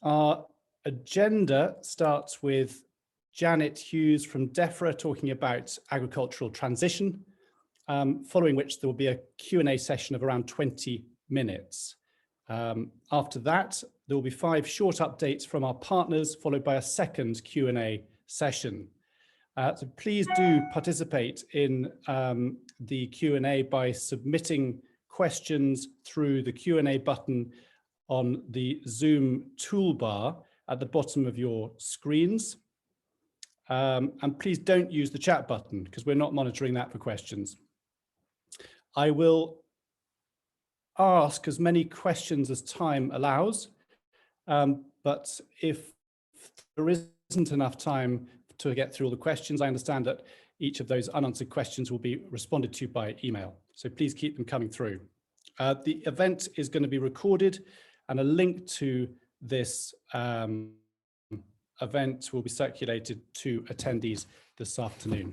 Our agenda starts with Janet Hughes from Defra talking about agricultural transition, following which there will be a Q&A session of around 20 minutes. After that, there will be 5 short updates from our partners, followed by a second Q&A session. So please do participate in the Q&A by submitting questions through the Q&A button on the Zoom toolbar at the bottom of your screens. And please don't use the chat button because we're not monitoring that for questions. I will ask as many questions as time allows, but if there isn't enough time to get through all the questions, I understand that each of those unanswered questions will be responded to by email. So please keep them coming through. The event is going to be recorded, and a link to this event will be circulated to attendees this afternoon.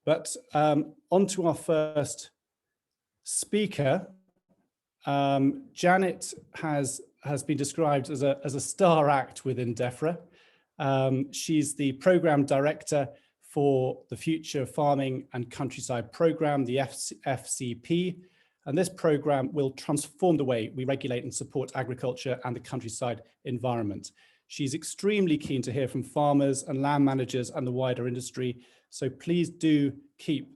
But on to our first speaker. Janet has been described as a star act within Defra. She's the program director for the Future Farming and Countryside Programme, the FCP, and this program will transform the way we regulate and support agriculture and the countryside environment. She's extremely keen to hear from farmers and land managers and the wider industry, so please do keep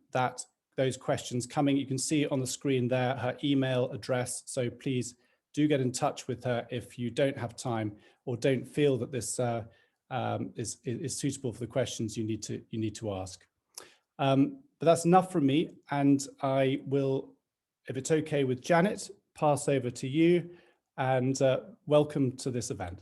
those questions coming. You can see on the screen there her email address, so please do get in touch with her if you don't have time or don't feel that this is suitable for the questions you need to ask. But that's enough from me, and I will, if it's okay with Janet, pass over to you, and welcome to this event.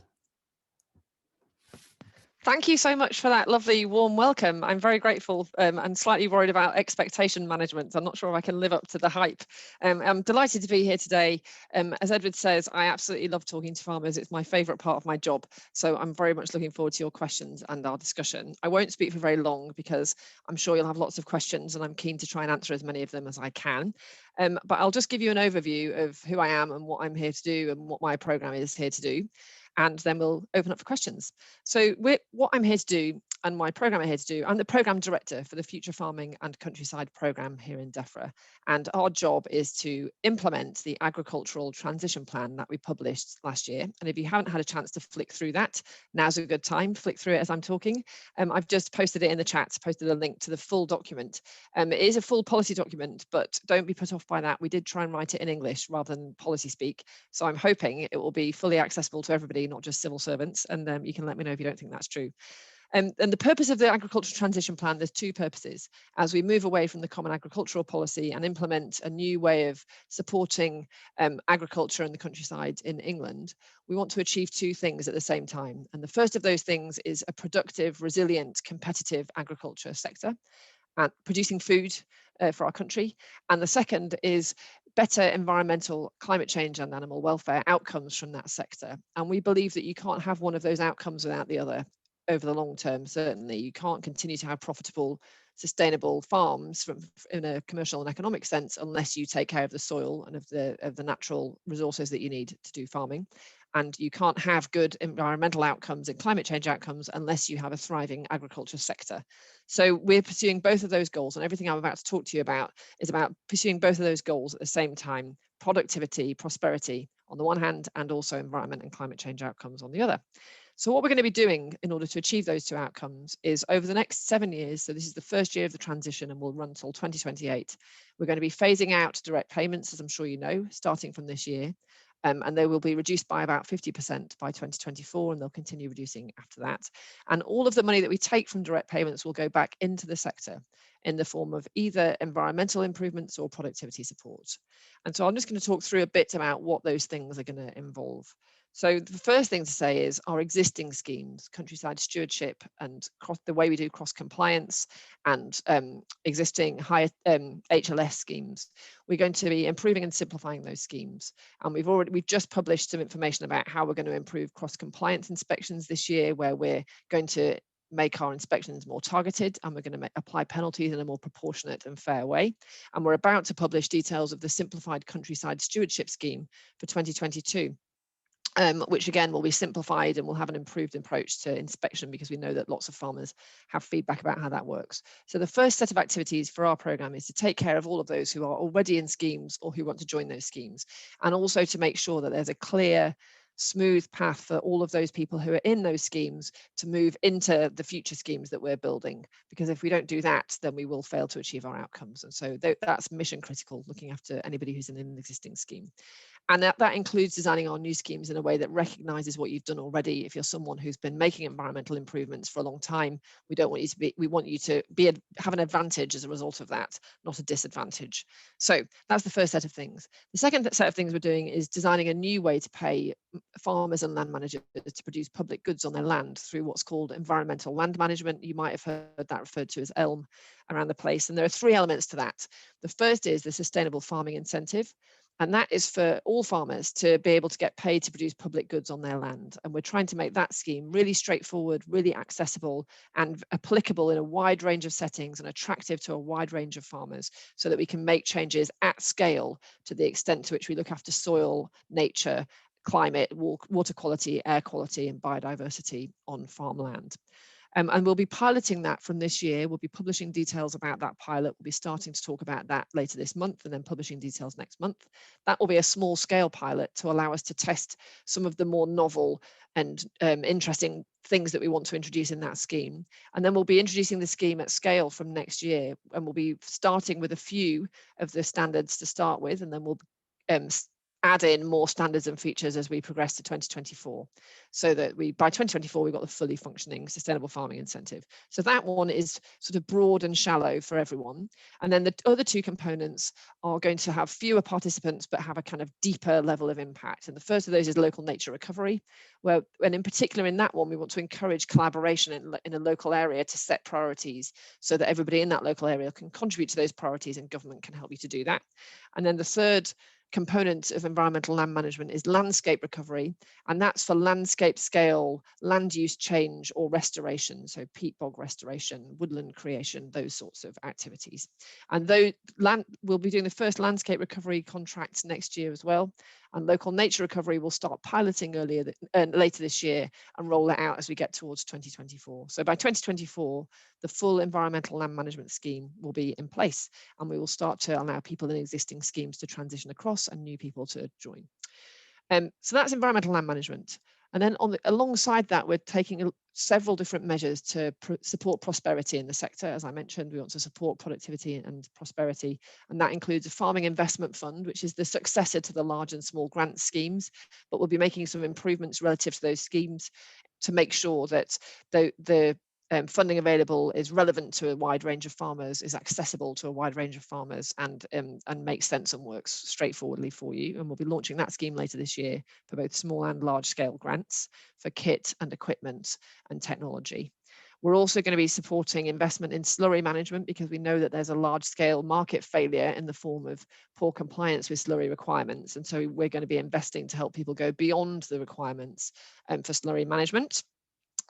Thank you so much for that lovely warm welcome. I'm very grateful and slightly worried about expectation management. I'm not sure if I can live up to the hype. I'm delighted to be here today. As Edward says, I absolutely love talking to farmers. It's my favourite part of my job. So I'm very much looking forward to your questions and our discussion. I won't speak for very long because I'm sure you'll have lots of questions and I'm keen to try and answer as many of them as I can. But I'll just give you an overview of who I am and what I'm here to do and what my programme is here to do. And then we'll open up for questions. So what I'm here to do and my programme I'm here to do, I'm the programme director for the Future Farming and Countryside Programme here in Defra. And our job is to implement the agricultural transition plan that we published last year. And if you haven't had a chance to flick through that, now's a good time, flick through it as I'm talking. I've just posted it in the chat, posted a link to the full document. It is a full policy document, but don't be put off by that. We did try and write it in English rather than policy speak. So I'm hoping it will be fully accessible to everybody, not just civil servants. And you can let me know if you don't think that's true. And the purpose of the agricultural transition plan, there's 2 purposes. As we move away from the common agricultural policy and implement a new way of supporting agriculture and the countryside in England, we want to achieve 2 things at the same time. And the first of those things is a productive, resilient, competitive agriculture sector and producing food for our country. And the second is better environmental, climate change and animal welfare outcomes from that sector. And we believe that you can't have one of those outcomes without the other. Over the long term, certainly you can't continue to have profitable, sustainable farms in a commercial and economic sense unless you take care of the soil and of the natural resources that you need to do farming. And you can't have good environmental outcomes and climate change outcomes unless you have a thriving agriculture sector. So we're pursuing both of those goals, and everything I'm about to talk to you about is about pursuing both of those goals at the same time: productivity, prosperity on the one hand, and also environment and climate change outcomes on the other. So what we're going to be doing in order to achieve those 2 outcomes is over the next 7 years, so this is the first year of the transition and will run till 2028, we're going to be phasing out direct payments, as I'm sure you know, starting from this year. And they will be reduced by about 50% by 2024, and they'll continue reducing after that. And all of the money that we take from direct payments will go back into the sector in the form of either environmental improvements or productivity support. And so I'm just going to talk through a bit about what those things are going to involve. So the first thing to say is our existing schemes, countryside stewardship and the way we do cross compliance and existing higher HLS schemes. We're going to be improving and simplifying those schemes. And we've just published some information about how we're going to improve cross compliance inspections this year, where we're going to make our inspections more targeted, and we're going to apply penalties in a more proportionate and fair way. And we're about to publish details of the simplified countryside stewardship scheme for 2022. which again will be simplified, and we'll have an improved approach to inspection because we know that lots of farmers have feedback about how that works. So the first set of activities for our programme is to take care of all of those who are already in schemes or who want to join those schemes, and also to make sure that there's a clear, smooth path for all of those people who are in those schemes to move into the future schemes that we're building, because if we don't do that, then we will fail to achieve our outcomes. And so that's mission critical, looking after anybody who's in an existing scheme. And that includes designing our new schemes in a way that recognises what you've done already. If you're someone who's been making environmental improvements for a long time, we want you to have an advantage as a result of that, not a disadvantage. So that's the first set of things. The second set of things we're doing is designing a new way to pay farmers and land managers to produce public goods on their land through what's called environmental land management. You might have heard that referred to as ELM around the place. And there are three elements to that. The first is the sustainable farming incentive. And that is for all farmers to be able to get paid to produce public goods on their land. And we're trying to make that scheme really straightforward, really accessible and applicable in a wide range of settings and attractive to a wide range of farmers, so that we can make changes at scale to the extent to which we look after soil, nature, climate, water quality, air quality and biodiversity on farmland. And we'll be piloting that from this year. We'll be publishing details about that pilot. We'll be starting to talk about that later this month and then publishing details next month. That will be a small scale pilot to allow us to test some of the more novel and interesting things that we want to introduce in that scheme. And then we'll be introducing the scheme at scale from next year. And we'll be starting with a few of the standards to start with, and then we'll add in more standards and features as we progress to 2024, so that by 2024 we've got the fully functioning sustainable farming incentive. So that one is sort of broad and shallow for everyone, and then the other two components are going to have fewer participants but have a kind of deeper level of impact. And the first of those is local nature recovery, and in particular in that one we want to encourage collaboration in a local area to set priorities, so that everybody in that local area can contribute to those priorities and government can help you to do that. And then the third component of environmental land management is landscape recovery, and that's for landscape scale land use change or restoration, so peat bog restoration, woodland creation, those sorts of activities. And we'll be doing the first landscape recovery contracts next year as well, and local nature recovery will start piloting later this year and roll it out as we get towards 2024. So by 2024 the full environmental land management scheme will be in place, and we will start to allow people in existing schemes to transition across and new people to join. So that's environmental land management. And then alongside that, we're taking several different measures to support prosperity in the sector. As I mentioned, we want to support productivity and prosperity. And that includes a farming investment fund, which is the successor to the large and small grant schemes. But we'll be making some improvements relative to those schemes to make sure that the funding available is relevant to a wide range of farmers, is accessible to a wide range of farmers, and makes sense and works straightforwardly for you. And we'll be launching that scheme later this year for both small and large scale grants for kit and equipment and technology. We're also going to be supporting investment in slurry management, because we know that there's a large scale market failure in the form of poor compliance with slurry requirements. And so we're going to be investing to help people go beyond the requirements for slurry management,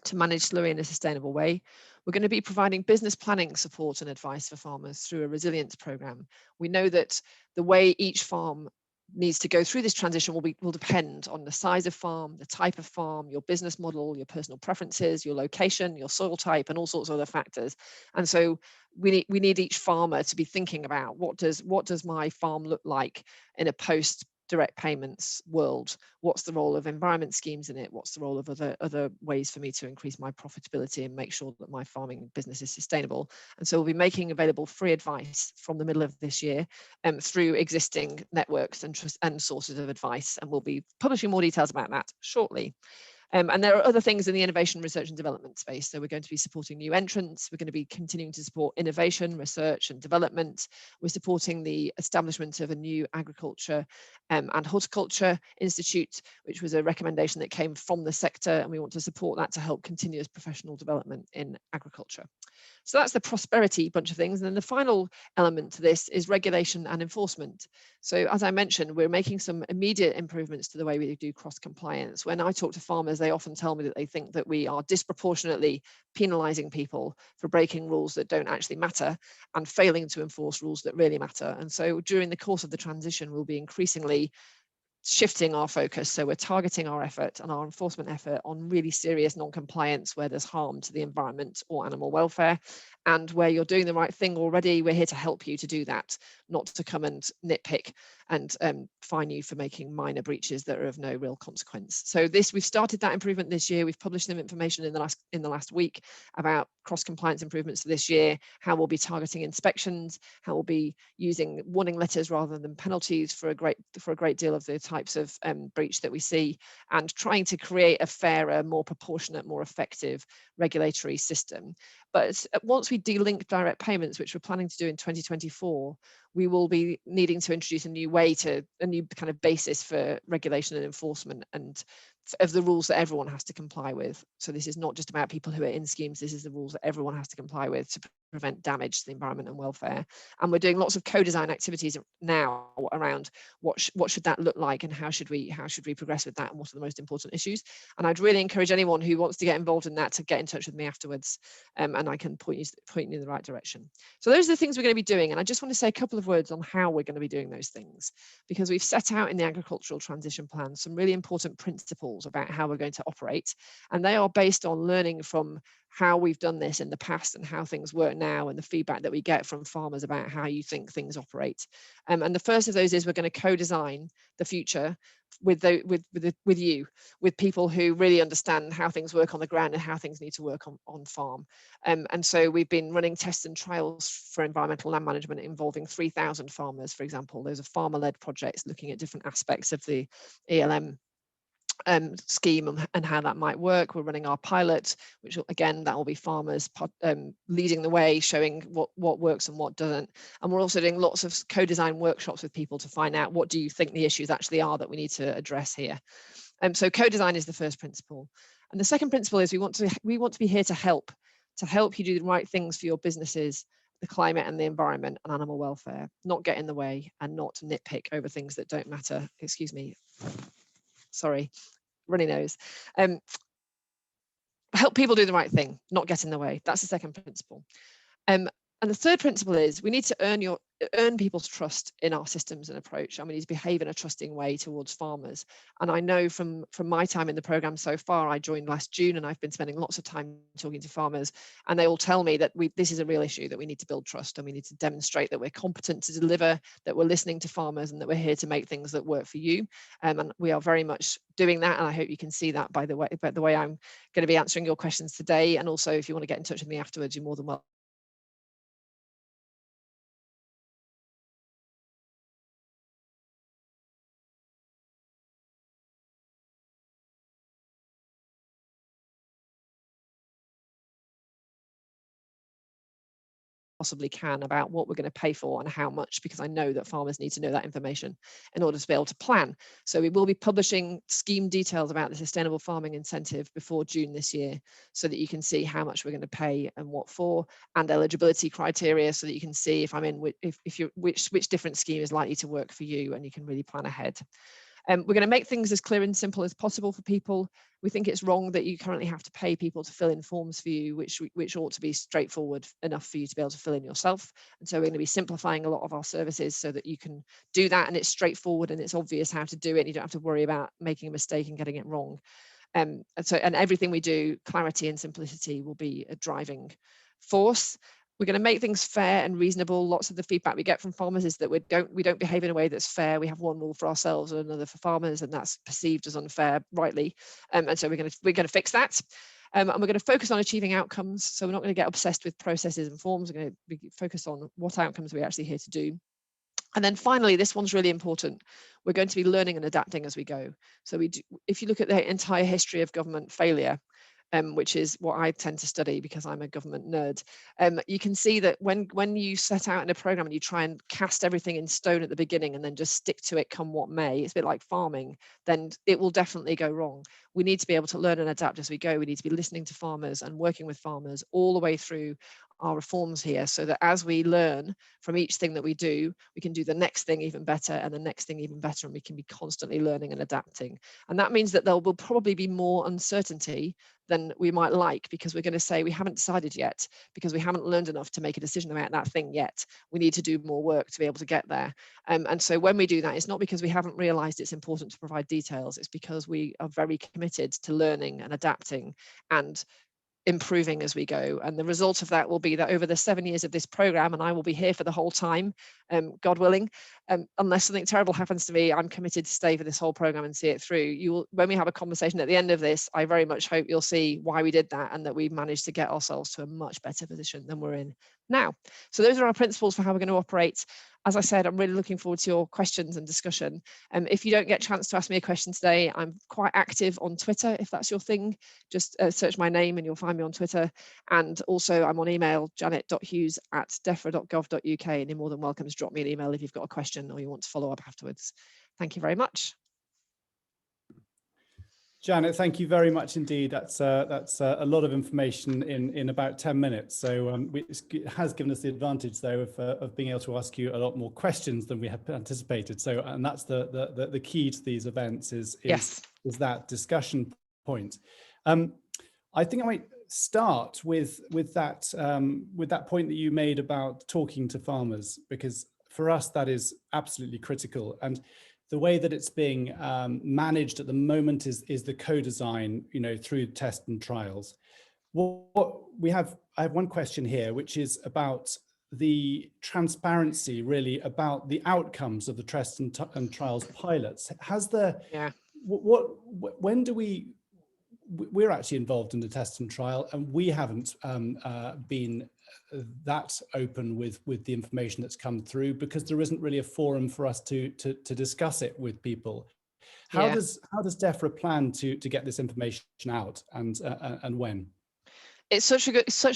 to manage slurry in a sustainable way. We're going to be providing business planning support and advice for farmers through a resilience programme. We know that the way each farm needs to go through this transition will depend on the size of farm, the type of farm, your business model, your personal preferences, your location, your soil type, and all sorts of other factors. And so we need each farmer to be thinking about what does my farm look like in a post direct payments world? What's the role of environment schemes in it? What's the role of other ways for me to increase my profitability and make sure that my farming business is sustainable? And so we'll be making available free advice from the middle of this year through existing networks and sources of advice, and we'll be publishing more details about that shortly. And there are other things in the innovation, research and development space. So we're going to be supporting new entrants. We're going to be continuing to support innovation, research and development. We're supporting the establishment of a new agriculture and horticulture institute, which was a recommendation that came from the sector. And we want to support that to help continuous professional development in agriculture. So that's the prosperity bunch of things. And then the final element to this is regulation and enforcement. So as I mentioned, we're making some immediate improvements to the way we do cross compliance. When I talk to farmers, they often tell me that they think that we are disproportionately penalising people for breaking rules that don't actually matter and failing to enforce rules that really matter. And so during the course of the transition, we'll be increasingly shifting our focus. So we're targeting our effort and our enforcement effort on really serious non-compliance where there's harm to the environment or animal welfare. And where you're doing the right thing already, we're here to help you to do that, not to come and nitpick and fine you for making minor breaches that are of no real consequence. So we've started that improvement this year. We've published some information in the last week about cross-compliance improvements for this year, how we'll be targeting inspections, how we'll be using warning letters rather than penalties for a great deal of the types of breach that we see, and trying to create a fairer, more proportionate, more effective regulatory system. But once we delink direct payments, which we're planning to do in 2024, we will be needing to introduce a new kind of basis for regulation and enforcement and of the rules that everyone has to comply with. So this is not just about people who are in schemes, this is the rules that everyone has to comply with to prevent damage to the environment and welfare. And we're doing lots of co-design activities now around what should that look like, and how should we progress with that, and what are the most important issues. And I'd really encourage anyone who wants to get involved in that to get in touch with me afterwards, and I can point you in the right direction. So those are the things we're going to be doing, and I just want to say a couple of words on how we're going to be doing those things, because we've set out in the agricultural transition plan some really important principles about how we're going to operate, and they are based on learning from how we've done this in the past and how things work now, and the feedback that we get from farmers about how you think things operate. And the first of those is we're going to co-design the future with you, with people who really understand how things work on the ground and how things need to work on farm. And so we've been running tests and trials for environmental land management involving 3,000 farmers, for example. Those are farmer-led projects looking at different aspects of the ELM scheme and how that might work. We're running our pilot, which again, that will be farmers leading the way, showing what works and what doesn't. And we're also doing lots of co-design workshops with people to find out, what do you think the issues actually are that we need to address here. So co-design is the first principle. And the second principle is we want to be here to help you do the right things for your businesses, the climate and the environment and animal welfare, not get in the way and not nitpick over things that don't matter. Excuse me. Sorry, runny nose. Help people do the right thing, not get in the way. That's the second principle. And the third principle is we need to earn people's trust in our systems and approach, and we need to behave in a trusting way towards farmers. And I know from my time in the programme so far, I joined last June, and I've been spending lots of time talking to farmers, and they all tell me that this is a real issue, that we need to build trust, and we need to demonstrate that we're competent to deliver, that we're listening to farmers, and that we're here to make things that work for you. And we are very much doing that, and I hope you can see that by the way I'm going to be answering your questions today. And also, if you want to get in touch with me afterwards, you're more than welcome. Possibly can about what we're going to pay for and how much, because I know that farmers need to know that information in order to be able to plan. So we will be publishing scheme details about the sustainable farming incentive before June this year, so that you can see how much we're going to pay and what for, and eligibility criteria, so that you can see if I'm in which different scheme is likely to work for you, and you can really plan ahead. We're going to make things as clear and simple as possible for people. We think it's wrong that you currently have to pay people to fill in forms for you, which ought to be straightforward enough for you to be able to fill in yourself. And so we're going to be simplifying a lot of our services so that you can do that, and it's straightforward and it's obvious how to do it. You don't have to worry about making a mistake and getting it wrong. And everything we do, clarity and simplicity will be a driving force. We're going to make things fair and reasonable. Lots of the feedback we get from farmers is that we don't behave in a way that's fair. We have one rule for ourselves and another for farmers, and that's perceived as unfair, rightly. And so we're going to fix that. And we're going to focus on achieving outcomes. So we're not going to get obsessed with processes and forms. We're going to be focused on what outcomes we're actually here to do. And then finally, this one's really important. We're going to be learning and adapting as we go. So if you look at the entire history of government failure, which is what I tend to study because I'm a government nerd, you can see that when you set out in a program and you try and cast everything in stone at the beginning and then just stick to it come what may, it's a bit like farming, then it will definitely go wrong. We need to be able to learn and adapt as we go. We need to be listening to farmers and working with farmers all the way through our reforms here, so that as we learn from each thing that we do, we can do the next thing even better and the next thing even better, and we can be constantly learning and adapting. And that means that there will probably be more uncertainty than we might like, because we're going to say we haven't decided yet, because we haven't learned enough to make a decision about that thing yet. We need to do more work to be able to get there. And so when we do that, it's not because we haven't realized it's important to provide details, it's because we are very committed to learning and adapting and improving as we go. And the result of that will be that over the 7 years of this program, and I will be here for the whole time, God willing, unless something terrible happens to me, I'm committed to stay for this whole program and see it through. You will, when we have a conversation at the end of this, I very much hope you'll see why we did that, and that we've managed to get ourselves to a much better position than we're in now. So those are our principles for how we're going to operate. As I said, I'm really looking forward to your questions and discussion. If you don't get a chance to ask me a question today, I'm quite active on Twitter. If that's your thing, just search my name and you'll find me on Twitter. And also I'm on email, janet.hughes@defra.gov.uk, and you're more than welcome to drop me an email if you've got a question or you want to follow up afterwards. Thank you very much. Janet, thank you very much indeed. That's a lot of information in about 10 minutes. So it has given us the advantage, though, of being able to ask you a lot more questions than we had anticipated. So, and that's the key to these events is that discussion point. I think I might start with that point that you made about talking to farmers, because for us that is absolutely critical. And the way that it's being managed at the moment is the co-design, through tests and trials. I have one question here, which is about the transparency, really, about the outcomes of the tests and trials pilots. When do we're actually involved in the test and trial, and we haven't been that open with the information that's come through, because there isn't really a forum for us to discuss it with people. How does Defra plan to get this information out, and when? It's such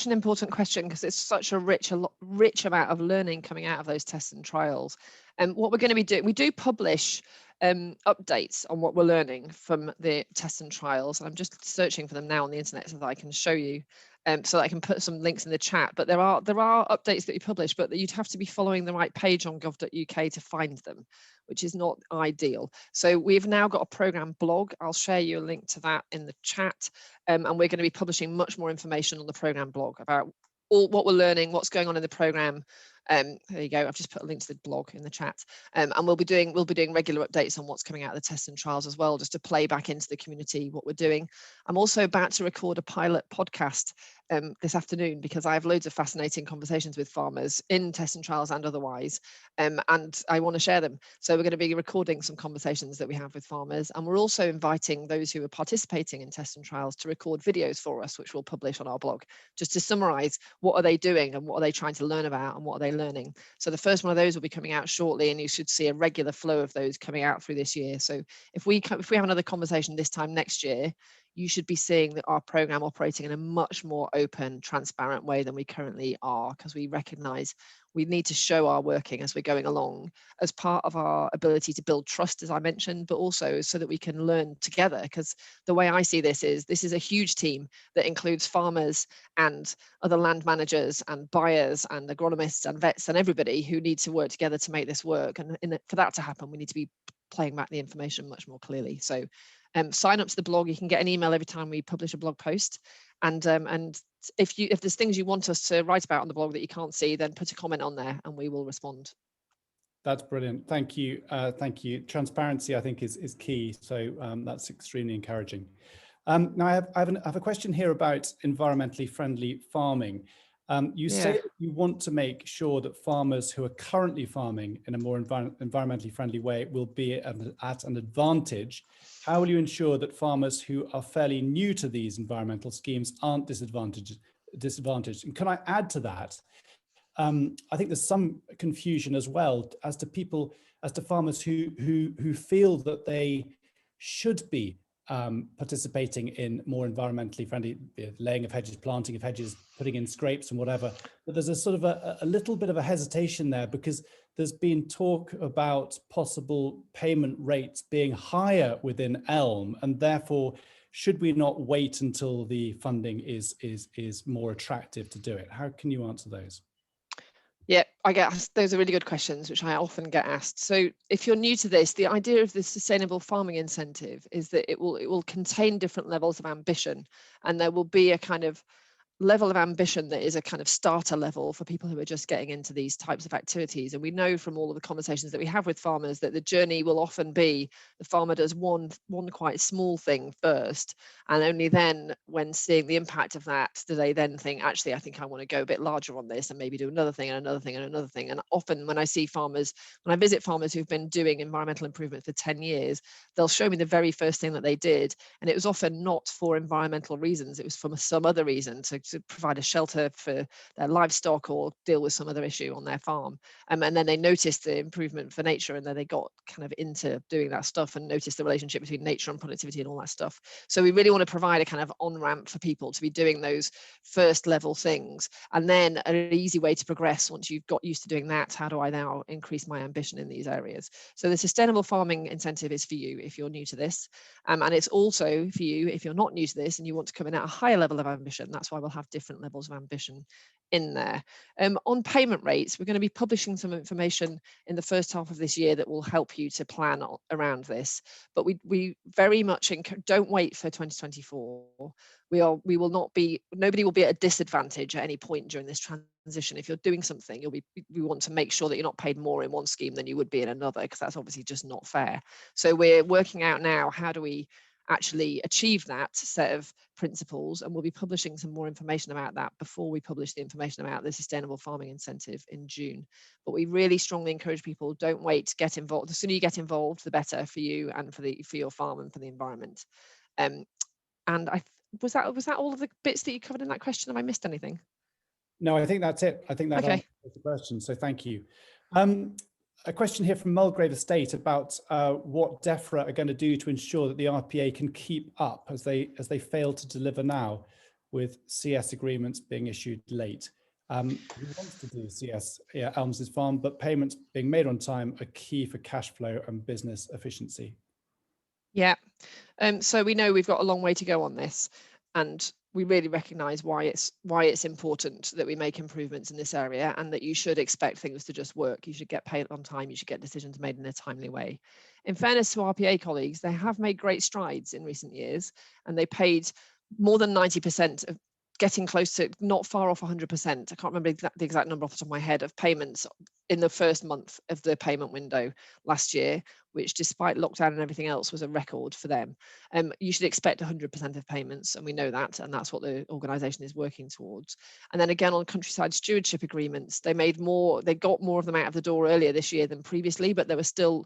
an important question, because it's such a rich amount of learning coming out of those tests and trials. And what we're going to be doing, we do publish updates on what we're learning from the tests and trials. I'm just searching for them now on the internet so that I can show you, so that I can put some links in the chat. But there are updates that we publish, but you'd have to be following the right page on gov.uk to find them, which is not ideal. So we've now got a program blog. I'll share you a link to that in the chat, and we're going to be publishing much more information on the program blog about all what we're learning, what's going on in the program. There you go. I've just put a link to the blog in the chat, and we'll be doing regular updates on what's coming out of the tests and trials as well, just to play back into the community what we're doing. I'm also about to record a pilot podcast this afternoon, because I have loads of fascinating conversations with farmers in tests and trials and otherwise, and I want to share them. So we're going to be recording some conversations that we have with farmers, and we're also inviting those who are participating in tests and trials to record videos for us, which we'll publish on our blog, just to summarize what are they doing and what are they trying to learn about and what are they learning. So the first one of those will be coming out shortly, and you should see a regular flow of those coming out through this year. So if we have another conversation this time next year, you should be seeing that our program operating in a much more open, transparent way than we currently are, because we recognize we need to show our working as we're going along as part of our ability to build trust, as I mentioned, but also so that we can learn together. Because the way I see this is a huge team that includes farmers and other land managers and buyers and agronomists and vets and everybody who need to work together to make this work. And for that to happen, we need to be playing back the information much more clearly. So sign up to the blog. You can get an email every time we publish a blog post. And if there's things you want us to write about on the blog that you can't see, then put a comment on there and we will respond. That's brilliant. Thank you. Thank you. Transparency, I think, is key. So that's extremely encouraging. Now, I have a question here about environmentally friendly farming. You say that you want to make sure that farmers who are currently farming in a more environmentally friendly way will be at an advantage. How will you ensure that farmers who are fairly new to these environmental schemes aren't disadvantaged? And can I add to that? I think there's some confusion as well as to farmers who feel that they should be participating in more environmentally friendly laying of hedges, planting of hedges, putting in scrapes and whatever. But there's a sort of a little bit of a hesitation there, because there's been talk about possible payment rates being higher within ELM, and therefore should we not wait until the funding is more attractive to do it? How can you answer those? Yeah, I get asked, those are really good questions, which I often get asked. So if you're new to this, the idea of the sustainable farming incentive is that it will contain different levels of ambition, and there will be a kind of level of ambition that is a kind of starter level for people who are just getting into these types of activities. And we know from all of the conversations that we have with farmers that the journey will often be the farmer does one quite small thing first, and only then, when seeing the impact of that, do they then think, actually, I think I want to go a bit larger on this and maybe do another thing and another thing and another thing. And often when I visit farmers who've been doing environmental improvement for 10 years, they'll show me the very first thing that they did, and it was often not for environmental reasons, it was for some other reason, to provide a shelter for their livestock or deal with some other issue on their farm. And then they noticed the improvement for nature, and then they got kind of into doing that stuff and noticed the relationship between nature and productivity and all that stuff. So we really want to provide a kind of on-ramp for people to be doing those first level things, and then an easy way to progress once you've got used to doing that. How do I now increase my ambition in these areas? So the sustainable farming incentive is for you if you're new to this, and it's also for you if you're not new to this and you want to come in at a higher level of ambition. That's why we'll have different levels of ambition in there. On payment rates, we're going to be publishing some information in the first half of this year that will help you to plan around this. But we very much don't wait for 2024. Nobody will be at a disadvantage at any point during this transition. If you're doing something, we want to make sure that you're not paid more in one scheme than you would be in another, because that's obviously just not fair. So we're working out now, how do we actually achieve that set of principles, and we'll be publishing some more information about that before we publish the information about the sustainable farming incentive in June. But we really strongly encourage people, don't wait, get involved. The sooner you get involved, the better for you and for your farm and for the environment. And was that all of the bits that you covered in that question? Have I missed anything? No, I think that's it. I think that okay. answers the question. So thank you. A question here from Mulgrave Estate about what Defra are going to do to ensure that the RPA can keep up as they fail to deliver now, with CS agreements being issued late. He wants to do CS Elms's farm, but payments being made on time are key for cash flow and business efficiency. Yeah. So we know we've got a long way to go on this, and we really recognise why it's important that we make improvements in this area, and that you should expect things to just work. You should get paid on time. You should get decisions made in a timely way. In fairness to RPA colleagues, they have made great strides in recent years, and they paid more than 90% of, getting close to, not far off 100%. I can't remember the exact number off the top of my head, of payments in the first month of the payment window last year, which, despite lockdown and everything else, was a record for them. You should expect 100% of payments, and we know that, and that's what the organisation is working towards. And then again, on countryside stewardship agreements, they got more of them out of the door earlier this year than previously, but there were still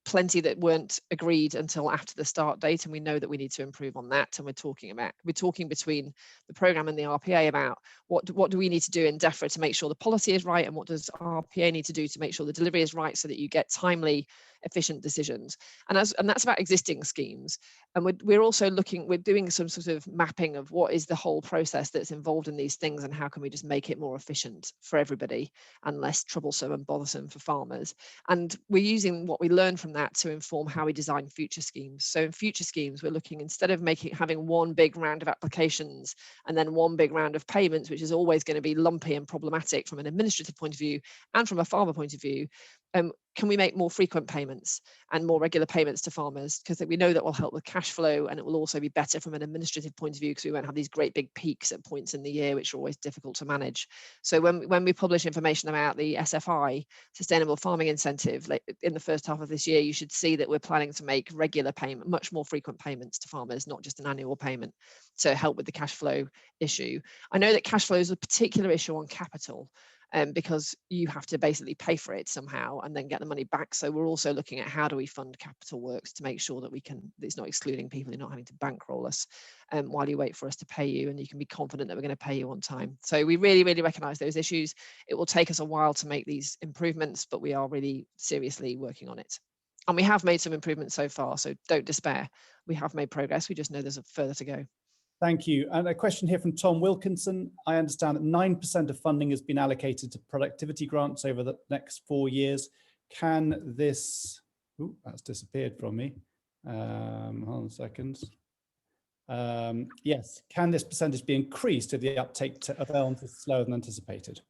plenty that weren't agreed until after the start date, and we know that we need to improve on that. And we're talking between the programme and the RPA about what do we need to do in Defra to make sure the policy is right, and what does RPA need to do to make sure the delivery is right, so that you get timely, efficient decisions. And that's about existing schemes. And we're also we're doing some sort of mapping of what is the whole process that's involved in these things, and how can we just make it more efficient for everybody and less troublesome and bothersome for farmers. And we're using what we learn from that to inform how we design future schemes. So in future schemes, we're looking, instead of having one big round of applications and then one big round of payments, which is always going to be lumpy and problematic from an administrative point of view and from a farmer point of view, can we make more frequent payments and more regular payments to farmers? Because we know that will help with cash flow, and it will also be better from an administrative point of view, because we won't have these great big peaks at points in the year, which are always difficult to manage. So when we publish information about the SFI, Sustainable Farming Incentive, in the first half of this year, you should see that we're planning to make regular payment, much more frequent payments to farmers, not just an annual payment, to help with the cash flow issue. I know that cash flow is a particular issue on capital, because you have to basically pay for it somehow and then get the money back. So we're also looking at, how do we fund capital works to make sure that it's not excluding people, you're not having to bankroll us while you wait for us to pay you, and you can be confident that we're going to pay you on time. So we really, really recognise those issues. It will take us a while to make these improvements, but we are really seriously working on it. And we have made some improvements so far, so don't despair. We have made progress. We just know there's further to go. Thank you. And a question here from Tom Wilkinson. I understand that 9% of funding has been allocated to productivity grants over the next 4 years. Can this, that's disappeared from me. Hold on a second. Yes, can this percentage be increased if the uptake of ELMS is slower than anticipated?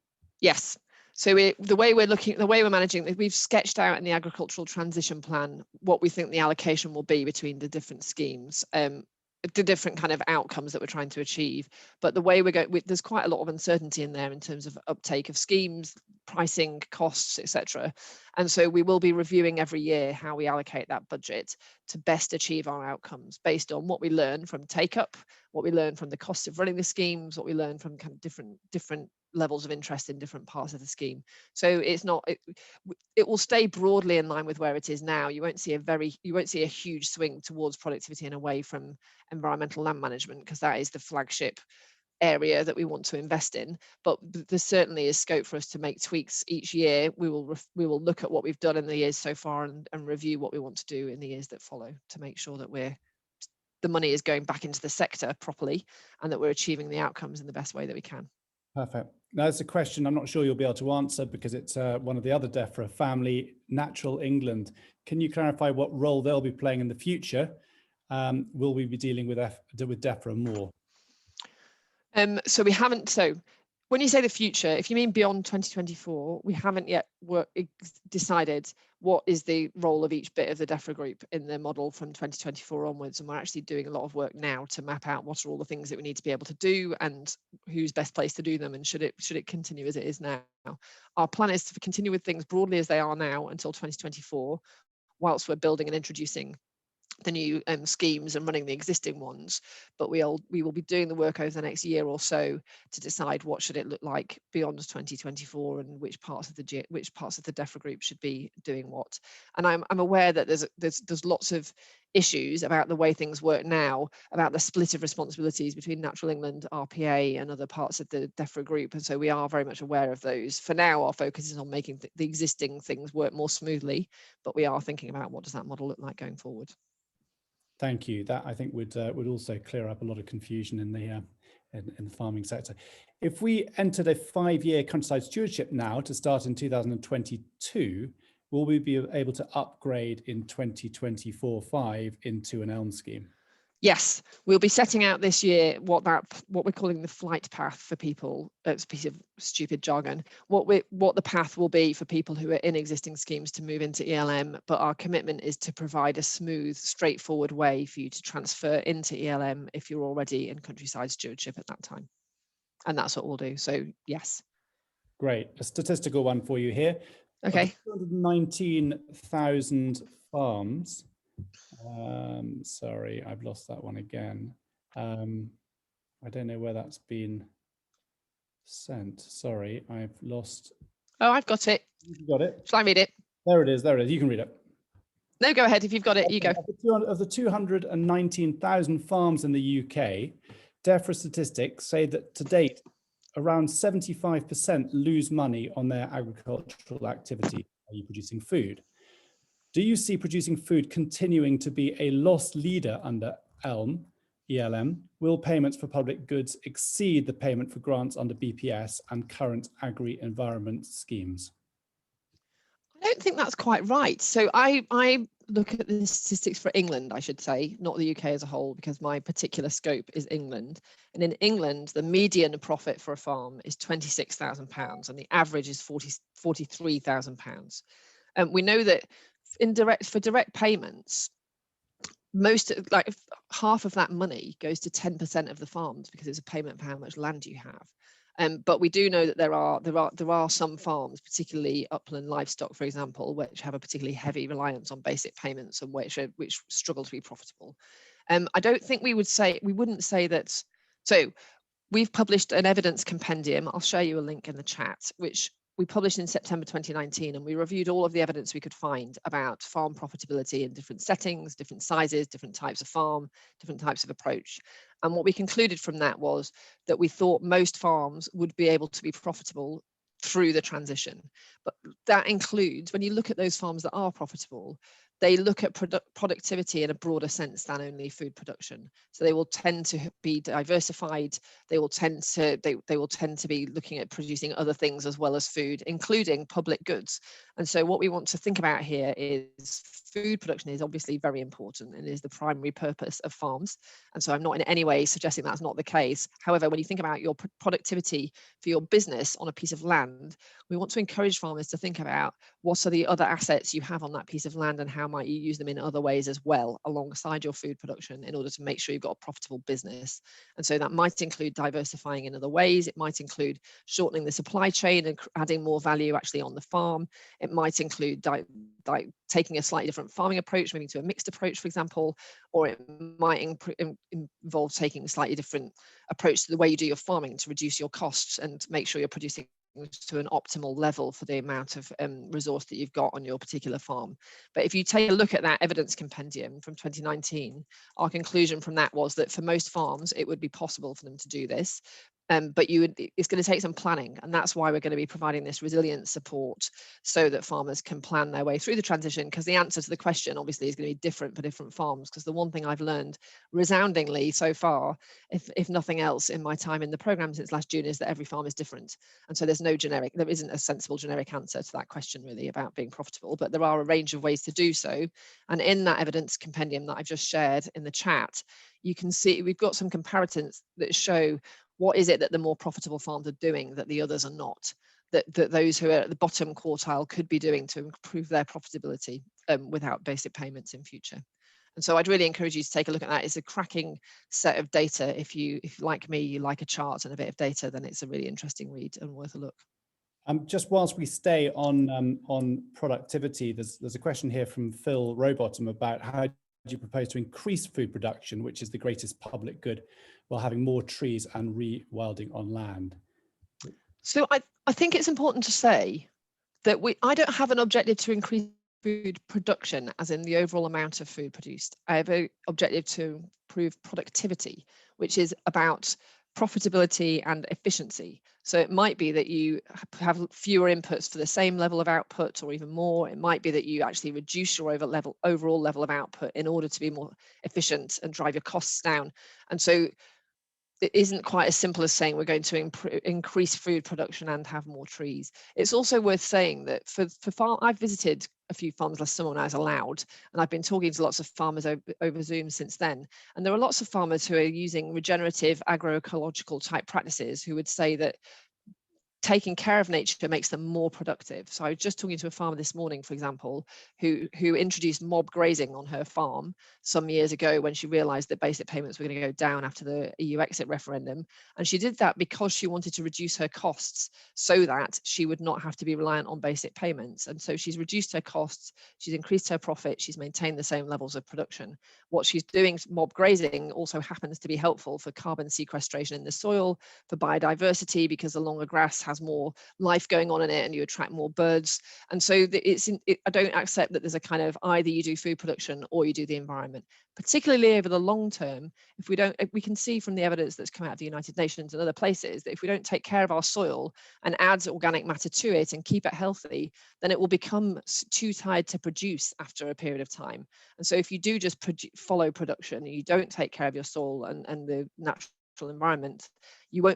Yes. So the way we're managing, we've sketched out in the agricultural transition plan what we think the allocation will be between the different schemes, the different kind of outcomes that we're trying to achieve. But the way we're going, there's quite a lot of uncertainty in there in terms of uptake of schemes, pricing, costs, etc. And so we will be reviewing every year how we allocate that budget to best achieve our outcomes based on what we learn from take up, what we learn from the cost of running the schemes, what we learn from kind of different levels of interest in different parts of the scheme. So it's not, it will stay broadly in line with where it is now. You won't see a huge swing towards productivity and away from environmental land management, because that is the flagship area that we want to invest in. But there certainly is scope for us to make tweaks each year. We will look at what we've done in the years so far and review what we want to do in the years that follow to make sure that the money is going back into the sector properly and that we're achieving the outcomes in the best way that we can. Perfect. Now, it's a question I'm not sure you'll be able to answer because it's one of the other Defra family, Natural England. Can you clarify what role they'll be playing in the future? Will we be dealing with Defra more? So we haven't. So when you say the future, if you mean beyond 2024, we haven't yet decided what is the role of each bit of the Defra group in the model from 2024 onwards. And we're actually doing a lot of work now to map out what are all the things that we need to be able to do and who's best placed to do them, and should it continue as it is now. Our plan is to continue with things broadly as they are now until 2024, whilst we're building and introducing the new schemes and running the existing ones. But we will be doing the work over the next year or so to decide what should it look like beyond 2024 and which parts of the Defra group should be doing what. And I'm aware that there's lots of issues about the way things work now, about the split of responsibilities between Natural England, RPA and other parts of the Defra group, and so we are very much aware of those. For now, our focus is on making the existing things work more smoothly, but we are thinking about what does that model look like going forward. Thank you. That I think would also clear up a lot of confusion in the farming sector. If we entered a 5-year countryside stewardship now to start in 2022, will we be able to upgrade in 2024-5 into an ELM scheme? Yes, we'll be setting out this year what we're calling the flight path for people. It's a piece of stupid jargon. What the path will be for people who are in existing schemes to move into ELM, but our commitment is to provide a smooth, straightforward way for you to transfer into ELM if you're already in countryside stewardship at that time. And that's what we'll do. So yes. Great. A statistical one for you here. Okay. 219,000 farms. Sorry, I've lost that one again. I don't know where that's been sent. Sorry, I've lost. Oh, I've got it. You got it? Shall I read it? There it is. There it is. You can read it. No, go ahead. If you've got it, you go. Of the 219,000 farms in the UK, Defra statistics say that to date, around 75% lose money on their agricultural activity, i.e. producing food. Do you see producing food continuing to be a loss leader under ELM? Will payments for public goods exceed the payment for grants under BPS and current agri-environment schemes? I don't think that's quite right. So I look at the statistics for England, I should say, not the UK as a whole, because my particular scope is England. And in England, the median profit for a farm is £26,000 and the average is £43,000. We know that for direct payments, half of that money goes to 10% of the farms because it's a payment for how much land you have. But we do know that there are some farms, particularly upland livestock, for example, which have a particularly heavy reliance on basic payments and which struggle to be profitable. I don't think we wouldn't say that. So we've published an evidence compendium. I'll show you a link in the chat, which we published in September 2019, and we reviewed all of the evidence we could find about farm profitability in different settings, different sizes, different types of farm, different types of approach. And what we concluded from that was that we thought most farms would be able to be profitable through the transition. But that includes, when you look at those farms that are profitable, they look at productivity in a broader sense than only food production. So they will tend to be diversified. They will tend to be looking at producing other things as well as food, including public goods. And so what we want to think about here is food production is obviously very important and is the primary purpose of farms. And so I'm not in any way suggesting that's not the case. However, when you think about your productivity for your business on a piece of land, we want to encourage farmers to think about what are the other assets you have on that piece of land and how might you use them in other ways as well alongside your food production in order to make sure you've got a profitable business. And so that might include diversifying in other ways. It might include shortening the supply chain and adding more value actually on the farm. It might include taking a slightly different farming approach, moving to a mixed approach, for example, or it might involve taking a slightly different approach to the way you do your farming to reduce your costs and make sure you're producing to an optimal level for the amount of resource that you've got on your particular farm. But if you take a look at that evidence compendium from 2019, our conclusion from that was that for most farms, it would be possible for them to do this. But it's going to take some planning, and that's why we're going to be providing this resilience support so that farmers can plan their way through the transition, because the answer to the question obviously is going to be different for different farms. Because the one thing I've learned resoundingly so far, if nothing else in my time in the program since last June, is that every farm is different. And so there isn't a sensible generic answer to that question really about being profitable, but there are a range of ways to do so. And in that evidence compendium that I've just shared in the chat, you can see we've got some comparisons that show what is it that the more profitable farms are doing that the others are not, that those who are at the bottom quartile could be doing to improve their profitability without basic payments in future. And so I'd really encourage you to take a look at that. It's a cracking set of data. If you like me, you like a chart and a bit of data, then it's a really interesting read and worth a look. Just whilst we stay on productivity, there's a question here from Phil Rowbottom about how do you propose to increase food production, which is the greatest public good, while having more trees and rewilding on land? So I think it's important to say that I don't have an objective to increase food production, as in the overall amount of food produced. I have an objective to improve productivity, which is about profitability and efficiency. So it might be that you have fewer inputs for the same level of output or even more. It might be that you actually reduce your overall level of output in order to be more efficient and drive your costs down. And so it isn't quite as simple as saying we're going to increase food production and have more trees. It's also worth saying that I've visited a few farms last summer when I was allowed, and I've been talking to lots of farmers over Zoom since then. And there are lots of farmers who are using regenerative agroecological type practices who would say that taking care of nature makes them more productive. So I was just talking to a farmer this morning, for example, who introduced mob grazing on her farm some years ago when she realized that basic payments were going to go down after the EU exit referendum. And she did that because she wanted to reduce her costs so that she would not have to be reliant on basic payments. And so she's reduced her costs, she's increased her profit, she's maintained the same levels of production. What she's doing, mob grazing, also happens to be helpful for carbon sequestration in the soil, for biodiversity, because the longer grass has more life going on in it and you attract more birds. And so I don't accept that there's a kind of either you do food production or you do the environment, particularly over the long term. If we can see from the evidence that's come out of the United Nations and other places that if we don't take care of our soil and add organic matter to it and keep it healthy, then it will become too tired to produce after a period of time. And so if you do just follow production and you don't take care of your soil and the natural environment,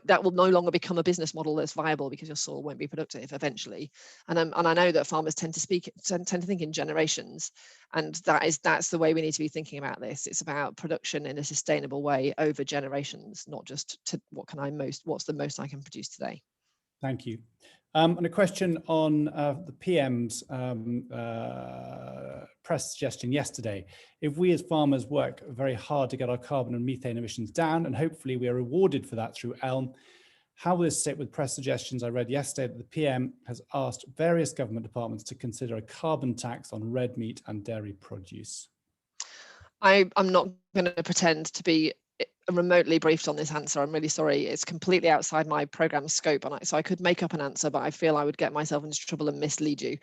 that will no longer become a business model that's viable because your soil won't be productive eventually. And I know that farmers tend to think in generations, and that's the way we need to be thinking about this. It's about production in a sustainable way over generations, not just what's the most I can produce today. Thank you. And a question on the PM's press suggestion yesterday. If we as farmers work very hard to get our carbon and methane emissions down, and hopefully we are rewarded for that through ELM, how will this sit with press suggestions I read yesterday that the PM has asked various government departments to consider a carbon tax on red meat and dairy produce? I'm not going to pretend to be remotely briefed on this answer. I'm really sorry. It's completely outside my program scope, so I could make up an answer, but I feel I would get myself into trouble and mislead you.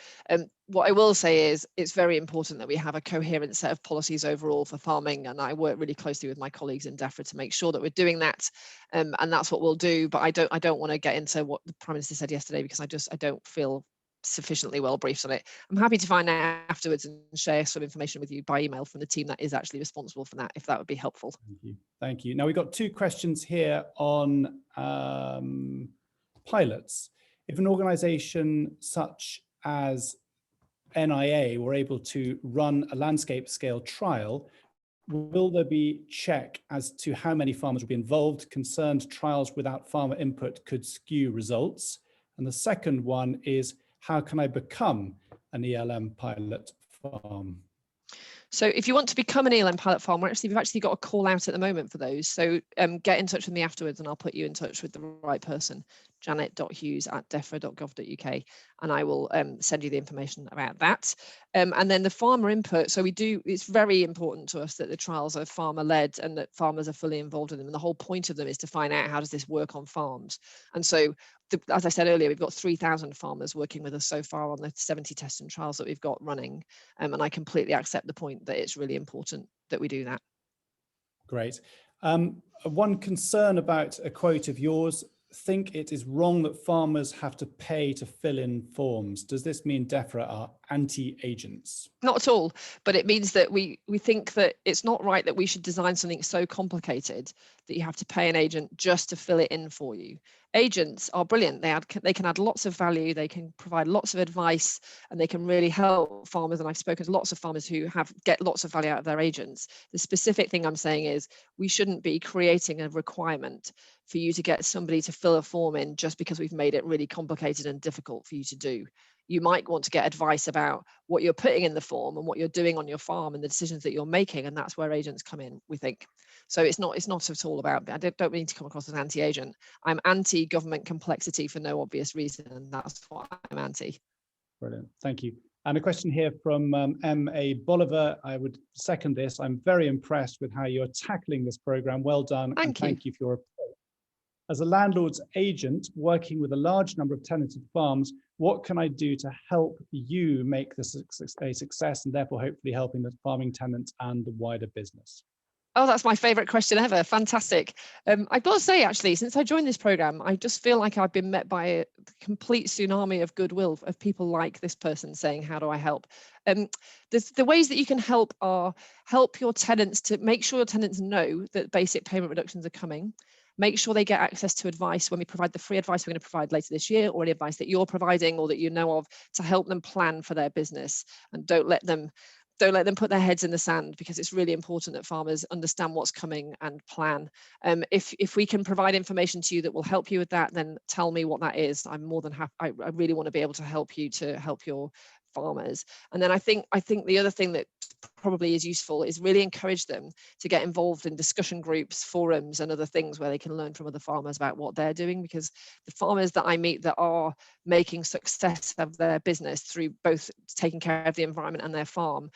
What I will say is it's very important that we have a coherent set of policies overall for farming, and I work really closely with my colleagues in Defra to make sure that we're doing that, and that's what we'll do. But I don't want to get into what the Prime Minister said yesterday, because I don't feel sufficiently well briefed on it. I'm happy to find out afterwards and share some information with you by email from the team that is actually responsible for that, if that would be helpful. Thank you. Thank you. Now we've got two questions here on pilots. If an organisation such as NIA were able to run a landscape scale trial, will there be check as to how many farmers will be involved? Concerned trials without farmer input could skew results. And the second one is, how can I become an ELM pilot farm? So if you want to become an ELM pilot farm, we've actually got a call out at the moment for those. So get in touch with me afterwards and I'll put you in touch with the right person, janet.hughes@defra.gov.uk, and I will send you the information about that. And then the farmer input. So it's very important to us that the trials are farmer led and that farmers are fully involved in them. And the whole point of them is to find out, how does this work on farms? And so as I said earlier, we've got 3,000 farmers working with us so far on the 70 tests and trials that we've got running. And I completely accept the point that it's really important that we do that. Great. One concern about a quote of yours: think it is wrong that farmers have to pay to fill in forms. Does this mean Defra are anti-agents? Not at all, but it means that we think that it's not right that we should design something so complicated that you have to pay an agent just to fill it in for you. Agents are brilliant. They can add lots of value, they can provide lots of advice, and they can really help farmers. And I've spoken to lots of farmers who get lots of value out of their agents. The specific thing I'm saying is we shouldn't be creating a requirement for you to get somebody to fill a form in just because we've made it really complicated and difficult for you to do. You might want to get advice about what you're putting in the form and what you're doing on your farm and the decisions that you're making, and that's where agents come in, we think. So it's not at all about, I don't mean to come across as anti-agent. I'm anti-government complexity for no obvious reason, and that's what I'm anti. Brilliant, thank you. And a question here from M.A. Bolivar. I would second this. I'm very impressed with how you're tackling this program. Well done. Thank you for your approach. As a landlord's agent working with a large number of tenanted farms, what can I do to help you make this a success and therefore hopefully helping the farming tenants and the wider business? Oh, that's my favorite question ever. Fantastic. I've got to say, actually, since I joined this program, I just feel like I've been met by a complete tsunami of goodwill of people like this person saying, how do I help? The ways that you can help are help your tenants to make sure your tenants know that basic payment reductions are coming. Make sure they get access to advice when we provide the free advice we're going to provide later this year, or any advice that you're providing or that you know of, to help them plan for their business. And don't let them put their heads in the sand, because it's really important that farmers understand what's coming and plan. If we can provide information to you that will help you with that, then tell me what that is. I'm more than happy. I really want to be able to help you to help your farmers. And then I think the other thing that probably is useful is really encourage them to get involved in discussion groups, forums, and other things where they can learn from other farmers about what they're doing, because the farmers that I meet that are making success of their business through both taking care of the environment and their farm,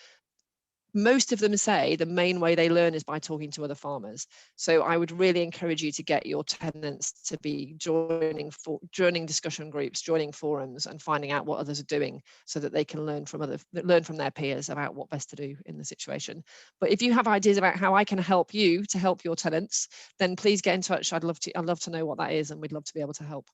most of them say the main way they learn is by talking to other farmers. So I would really encourage you to get your tenants to be joining discussion groups, joining forums, and finding out what others are doing, so that they can learn from their peers about what best to do in the situation. But if you have ideas about how I can help you to help your tenants, then please get in touch. I'd love to know what that is, and we'd love to be able to help.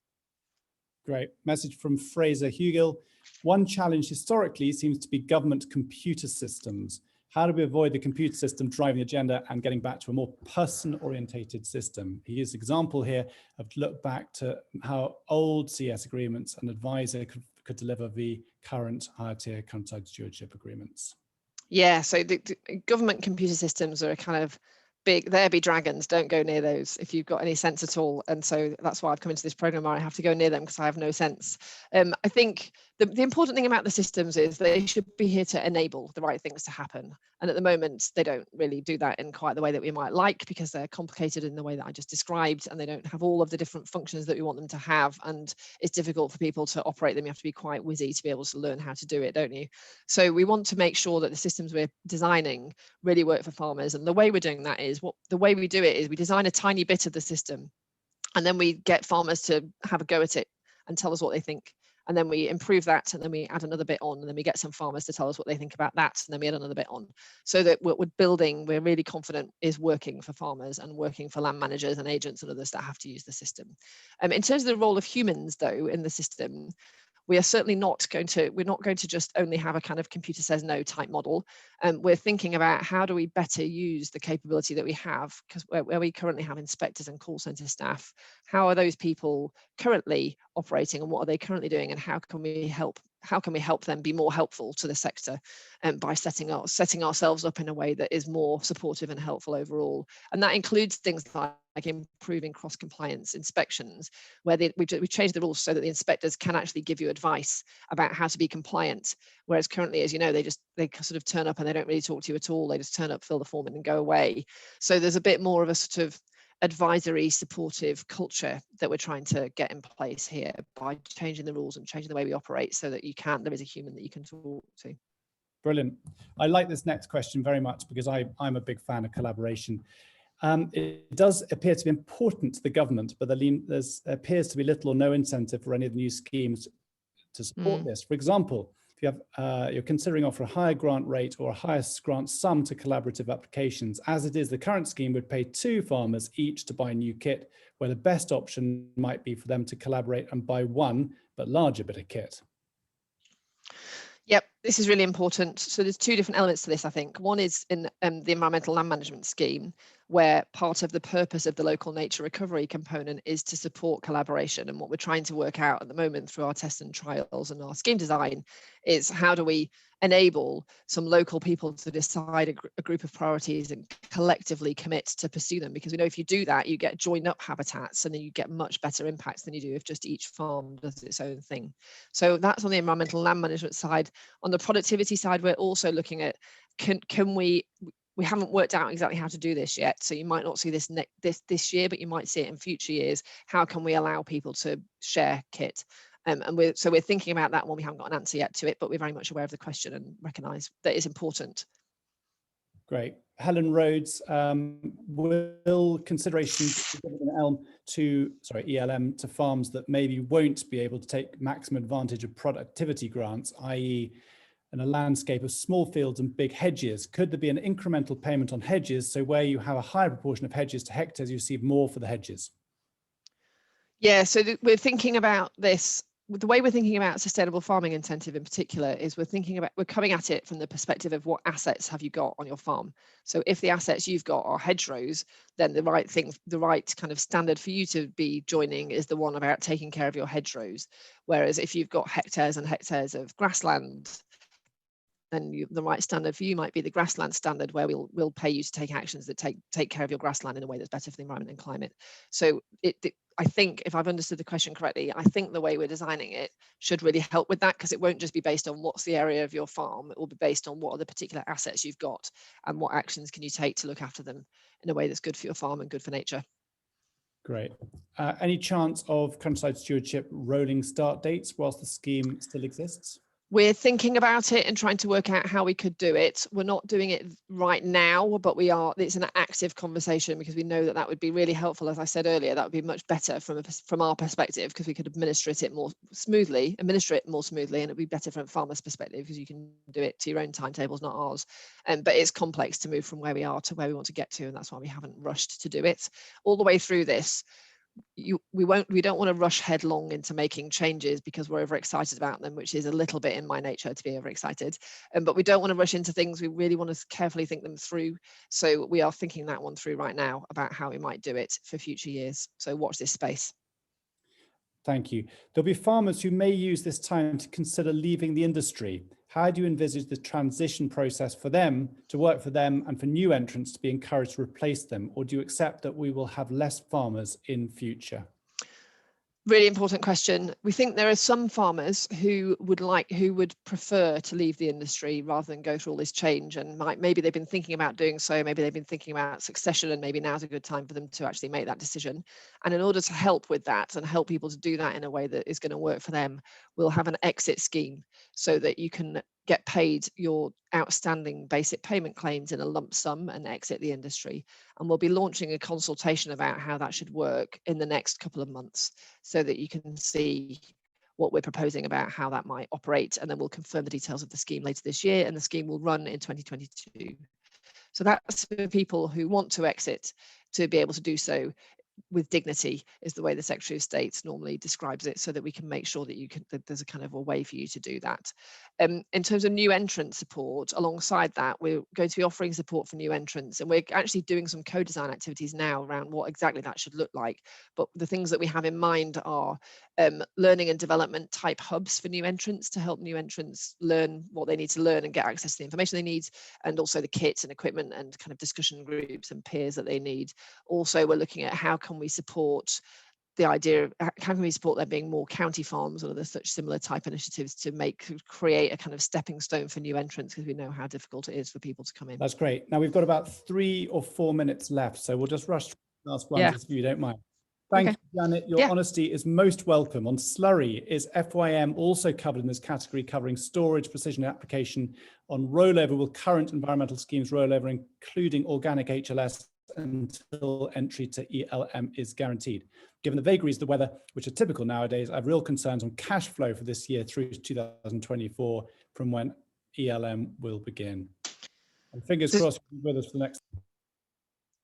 Great. Message from Fraser Hughes. One challenge historically seems to be government computer systems. How do we avoid the computer system driving the agenda and getting back to a more person-orientated system? He gives an example here of look back to how old CS agreements and advisor could deliver the current higher tier Untitled Stewardship agreements. Yeah, so the government computer systems are a kind of big, there be dragons, don't go near those if you've got any sense at all. And so that's why I've come into this program where I have to go near them, because I have no sense. I think the important thing about the systems is they should be here to enable the right things to happen. And at the moment, they don't really do that in quite the way that we might like, because they're complicated in the way that I just described, and they don't have all of the different functions that we want them to have. And it's difficult for people to operate them. You have to be quite whizzy to be able to learn how to do it, don't you? So we want to make sure that the systems we're designing really work for farmers. And the way we're doing that is, the way we do it is we design a tiny bit of the system, and then we get farmers to have a go at it and tell us what they think. And then we improve that, and then we add another bit on, and then we get some farmers to tell us what they think about that, and then we add another bit on, so that what we're building, we're really confident is working for farmers and working for land managers and agents and others that have to use the system. In terms of the role of humans, though, in the system, we are certainly not going to just only have a kind of computer says no type model. We're thinking about how do we better use the capability that we have, because where we currently have inspectors and call center staff, how are those people currently operating and what are they currently doing, and how can we help them be more helpful to the sector, by setting ourselves up in a way that is more supportive and helpful overall. And that includes things like improving cross-compliance inspections, where we changed the rules so that the inspectors can actually give you advice about how to be compliant, whereas currently, as you know, they sort of turn up and they don't really talk to you at all. They just turn up, fill the form in and go away. So there's a bit more of a sort of advisory supportive culture that we're trying to get in place here by changing the rules and changing the way we operate, so that there is a human that you can talk to. Brilliant. I like this next question very much because I'm a big fan of collaboration. It does appear to be important to the government, but there appears to be little or no incentive for any of the new schemes to support this. For example, if you have, you're considering offering a higher grant rate or a higher grant sum to collaborative applications, as it is, the current scheme would pay 2 farmers each to buy new kit, where the best option might be for them to collaborate and buy one but larger bit of kit. Yep, this is really important. So there's 2 different elements to this, I think. One is in the environmental land management scheme, where part of the purpose of the local nature recovery component is to support collaboration. And what we're trying to work out at the moment through our tests and trials and our scheme design is how do we enable some local people to decide a group of priorities and collectively commit to pursue them, because we know if you do that, you get joined up habitats and then you get much better impacts than you do if just each farm does its own thing. So that's on the environmental land management side. On the productivity side, we're also looking at can we haven't worked out exactly how to do this yet, so you might not see this year, but you might see it in future years. How can we allow people to share kit? And we're thinking about that one. We haven't got an answer yet to it, but we're very much aware of the question and recognise that it's important. Great. Helen Rhodes, will consideration ELM to farms that maybe won't be able to take maximum advantage of productivity grants, i.e. in a landscape of small fields and big hedges, could there be an incremental payment on hedges, so where you have a higher proportion of hedges to hectares, you receive more for the hedges? Yeah, so we're thinking about this. The way we're thinking about sustainable farming incentive in particular is we're coming at it from the perspective of what assets have you got on your farm. So if the assets you've got are hedgerows, then the right kind of standard for you to be joining is the one about taking care of your hedgerows. Whereas if you've got hectares and hectares of grassland, then the right standard for you might be the grassland standard, where we'll pay you to take actions that take care of your grassland in a way that's better for the environment and climate. So I think, if I've understood the question correctly, I think the way we're designing it should really help with that, because it won't just be based on what's the area of your farm. It will be based on what are the particular assets you've got and what actions can you take to look after them in a way that's good for your farm and good for nature. Great. Any chance of countryside stewardship rolling start dates whilst the scheme still exists? We're thinking about it and trying to work out how we could do it. We're not doing it right now, but it's an active conversation, because we know that would be really helpful. As I said earlier, that would be much better from our perspective, because we could administer it more smoothly, and it'd be better from a farmer's perspective, because you can do it to your own timetables, not ours. But it's complex to move from where we are to where we want to get to, and that's why we haven't rushed to do it. All the way through this, we don't want to rush headlong into making changes because we're overexcited about them, which is a little bit in my nature to be overexcited. But we don't want to rush into things. We really want to carefully think them through. So we are thinking that one through right now about how we might do it for future years. So watch this space. Thank you. There'll be farmers who may use this time to consider leaving the industry. How do you envisage the transition process for them to work for them and for new entrants to be encouraged to replace them? Or do you accept that we will have less farmers in future? Really important question. We think there are some farmers who would prefer to leave the industry rather than go through all this change, and maybe they've been thinking about doing so, maybe they've been thinking about succession, and maybe now's a good time for them to actually make that decision. And in order to help with that and help people to do that in a way that is going to work for them, we'll have an exit scheme so that you can get paid your outstanding basic payment claims in a lump sum and exit the industry. And we'll be launching a consultation about how that should work in the next couple of months, so that you can see what we're proposing about how that might operate. And then we'll confirm the details of the scheme later this year, and the scheme will run in 2022. So that's for people who want to exit to be able to do so with dignity is the way the Secretary of State normally describes it, so that we can make sure that there's a kind of a way for you to do that. In terms of new entrant support, alongside that, we're going to be offering support for new entrants, and we're actually doing some co-design activities now around what exactly that should look like. But the things that we have in mind are learning and development type hubs for new entrants, to help new entrants learn what they need to learn and get access to the information they need, and also the kits and equipment and kind of discussion groups and peers that they need. Also, we're looking at how can we support the idea of how can we support there being more county farms or other such similar type initiatives to create a kind of stepping stone for new entrants, because we know how difficult it is for people to come in. That's great. Now we've got about 3 or 4 minutes left, so we'll just rush through the last ones if you don't mind. Thank you, Janet. Your honesty is most welcome. On slurry, is FYM also covered in this category, covering storage, precision application? On rollover, will current environmental schemes rollover, including organic HLS, until entry to ELM is guaranteed? Given the vagaries of the weather, which are typical nowadays, I have real concerns on cash flow for this year through to 2024 from when ELM will begin. And fingers crossed with us for the next.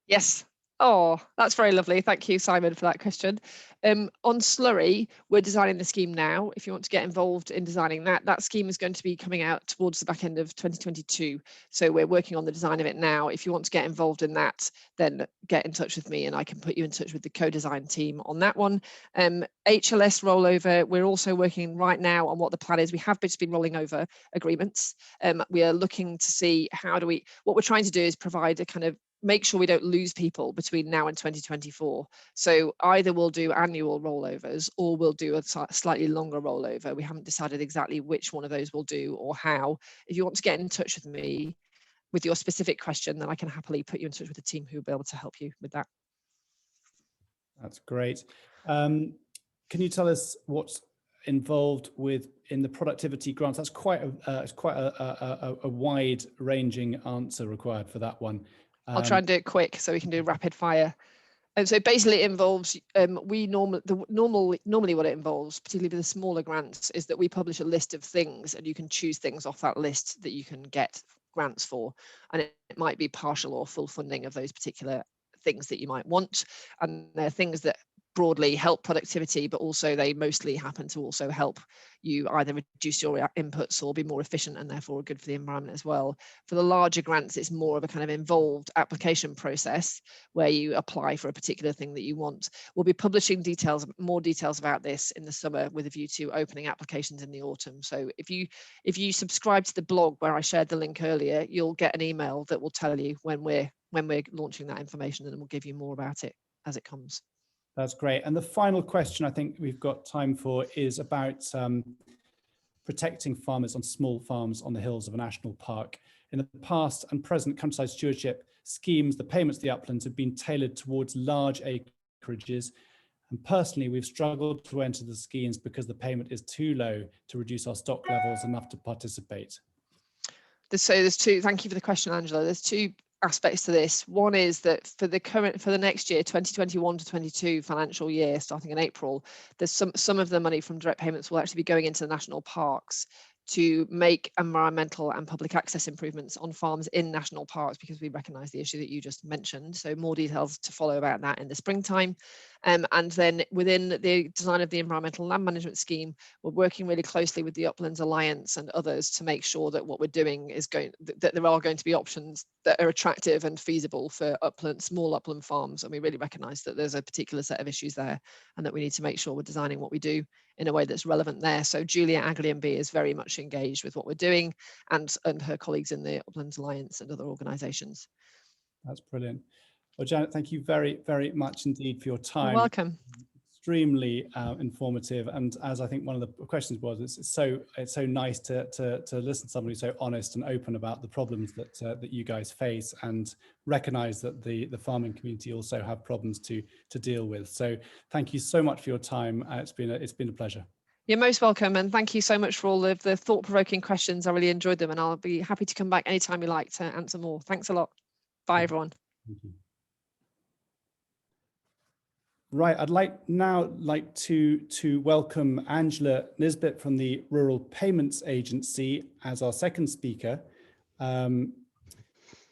Yes. Oh, that's very lovely. Thank you, Simon, for that question. On slurry, we're designing the scheme now. If you want to get involved in designing that scheme is going to be coming out towards the back end of 2022. So we're working on the design of it now. If you want to get involved in that, then get in touch with me and I can put you in touch with the co-design team on that one. HLS rollover, we're also working right now on what the plan is. We have just been rolling over agreements. We are looking to see what we're trying to do is provide a kind of make sure we don't lose people between now and 2024. So either we'll do annual rollovers or we'll do a slightly longer rollover. We haven't decided exactly which one of those we'll do or how. If you want to get in touch with me with your specific question, then I can happily put you in touch with the team who will be able to help you with that. That's great. Can you tell us what's involved in the productivity grants? That's quite a wide-ranging answer required for that one. I'll try and do it quick so we can do rapid fire. And so basically it involves, normally what it involves, particularly with the smaller grants, is that we publish a list of things and you can choose things off that list that you can get grants for. And it might be partial or full funding of those particular things that you might want. And they're things that broadly help productivity, but also they mostly happen to also help you either reduce your inputs or be more efficient and therefore good for the environment as well. For the larger grants, it's more of a kind of involved application process where you apply for a particular thing that you want. We'll be publishing more details about this in the summer with a view to opening applications in the autumn. So if you subscribe to the blog where I shared the link earlier, you'll get an email that will tell you when we're launching that information, and we'll give you more about it as it comes. That's great. And the final question I think we've got time for is about protecting farmers on small farms on the hills of a national park. In the past and present countryside stewardship schemes, the payments to the uplands have been tailored towards large acreages. And personally, we've struggled to enter the schemes because the payment is too low to reduce our stock levels enough to participate. There's two, thank you for the question, Angela. There's two aspects to this. One is that for the next year, 2021 to 22 financial year, starting in April, there's some of the money from direct payments will actually be going into the national parks to make environmental and public access improvements on farms in national parks, because we recognise the issue that you just mentioned. So more details to follow about that in the springtime. And then within the design of the environmental land management scheme, we're working really closely with the Uplands Alliance and others to make sure that what we're doing is that there are going to be options that are attractive and feasible for small upland farms. And we really recognise that there's a particular set of issues there and that we need to make sure we're designing what we do in a way that's relevant there. So Julia Agliamby is very much engaged with what we're doing, and her colleagues in the Uplands Alliance and other organisations. That's brilliant. Well, Janet, thank you very, very much indeed for your time. You're welcome. Extremely informative, and as I think one of the questions was, it's so nice to listen to somebody so honest and open about the problems that you guys face, and recognise that the farming community also have problems to deal with. So thank you so much for your time. It's been a pleasure. You're most welcome, and thank you so much for all of the thought-provoking questions. I really enjoyed them, and I'll be happy to come back anytime you like to answer more. Thanks a lot. Bye, everyone. Thank you. Right, I'd like to welcome Angela Nisbet from the Rural Payments Agency as our second speaker.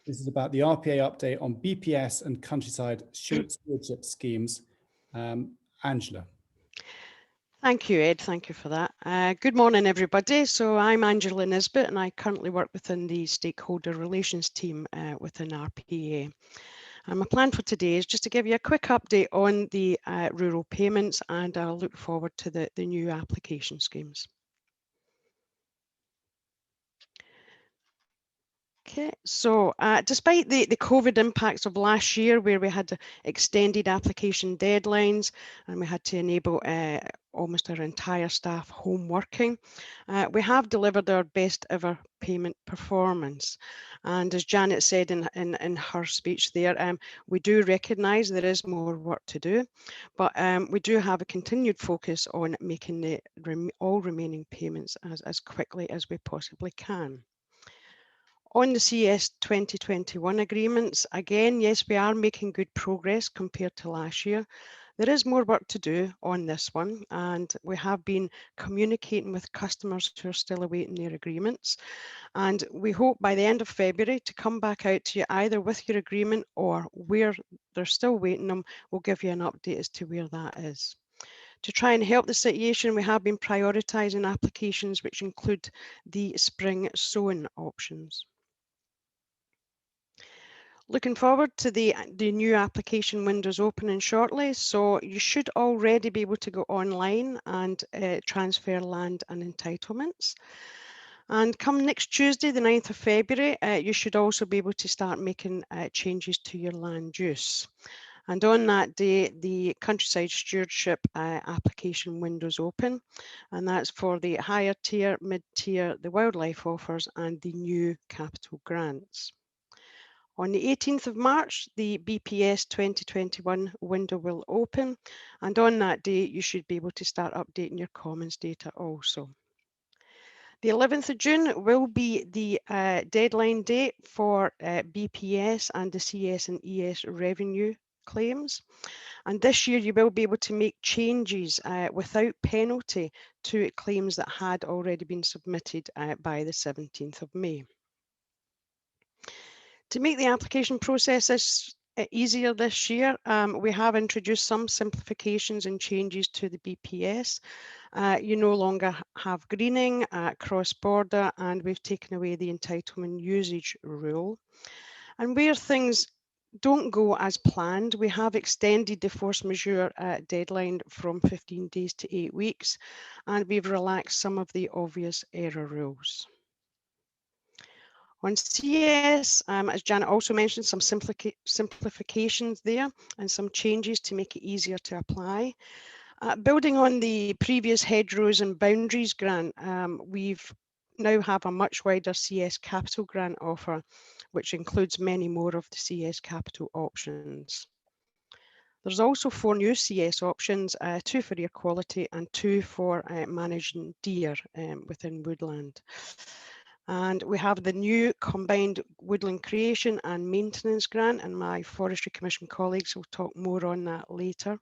This is about the RPA update on BPS and countryside stewardship schemes. Angela. Thank you, Ed. Thank you for that. Good morning, everybody. So I'm Angela Nisbet, and I currently work within the stakeholder relations team within RPA. And my plan for today is just to give you a quick update on the rural payments, and I'll look forward to the new application schemes. Okay, so despite the COVID impacts of last year, where we had extended application deadlines and we had to enable almost our entire staff home working, we have delivered our best ever payment performance. And as Janet said in her speech there, we do recognise there is more work to do, but we do have a continued focus on making all remaining payments as quickly as we possibly can. On the CS 2021 agreements, again, yes, we are making good progress compared to last year. There is more work to do on this one, and we have been communicating with customers who are still awaiting their agreements. And we hope by the end of February to come back out to you either with your agreement or where they're still waiting them. We'll give you an update as to where that is. To try and help the situation, we have been prioritising applications which include the spring sowing options. Looking forward to the new application windows opening shortly, so you should already be able to go online and transfer land and entitlements. And come next Tuesday, the 9th of February, you should also be able to start making changes to your land use. And on that day, the countryside stewardship application windows open, and that's for the higher tier, mid-tier, the wildlife offers and the new capital grants. On the 18th of March, the BPS 2021 window will open, and on that day, you should be able to start updating your commons data also. The 11th of June will be the deadline date for BPS and the CS and ES revenue claims. And this year, you will be able to make changes without penalty to claims that had already been submitted by the 17th of May. To make the application process easier this year, we have introduced some simplifications and changes to the BPS. You no longer have greening, cross-border, and we've taken away the entitlement usage rule. And where things don't go as planned, we have extended the force majeure deadline from 15 days to 8 weeks, and we've relaxed some of the obvious error rules. On CS, as Janet also mentioned, some simplifications there and some changes to make it easier to apply. Building on the previous hedgerows and boundaries grant, we've now have a much wider CS capital grant offer, which includes many more of the CS capital options. There's also 4 new CS options, 2 for air quality and 2 for managing deer within Woodland. And we have the new combined woodland creation and maintenance grant, and my Forestry Commission colleagues will talk more on that later.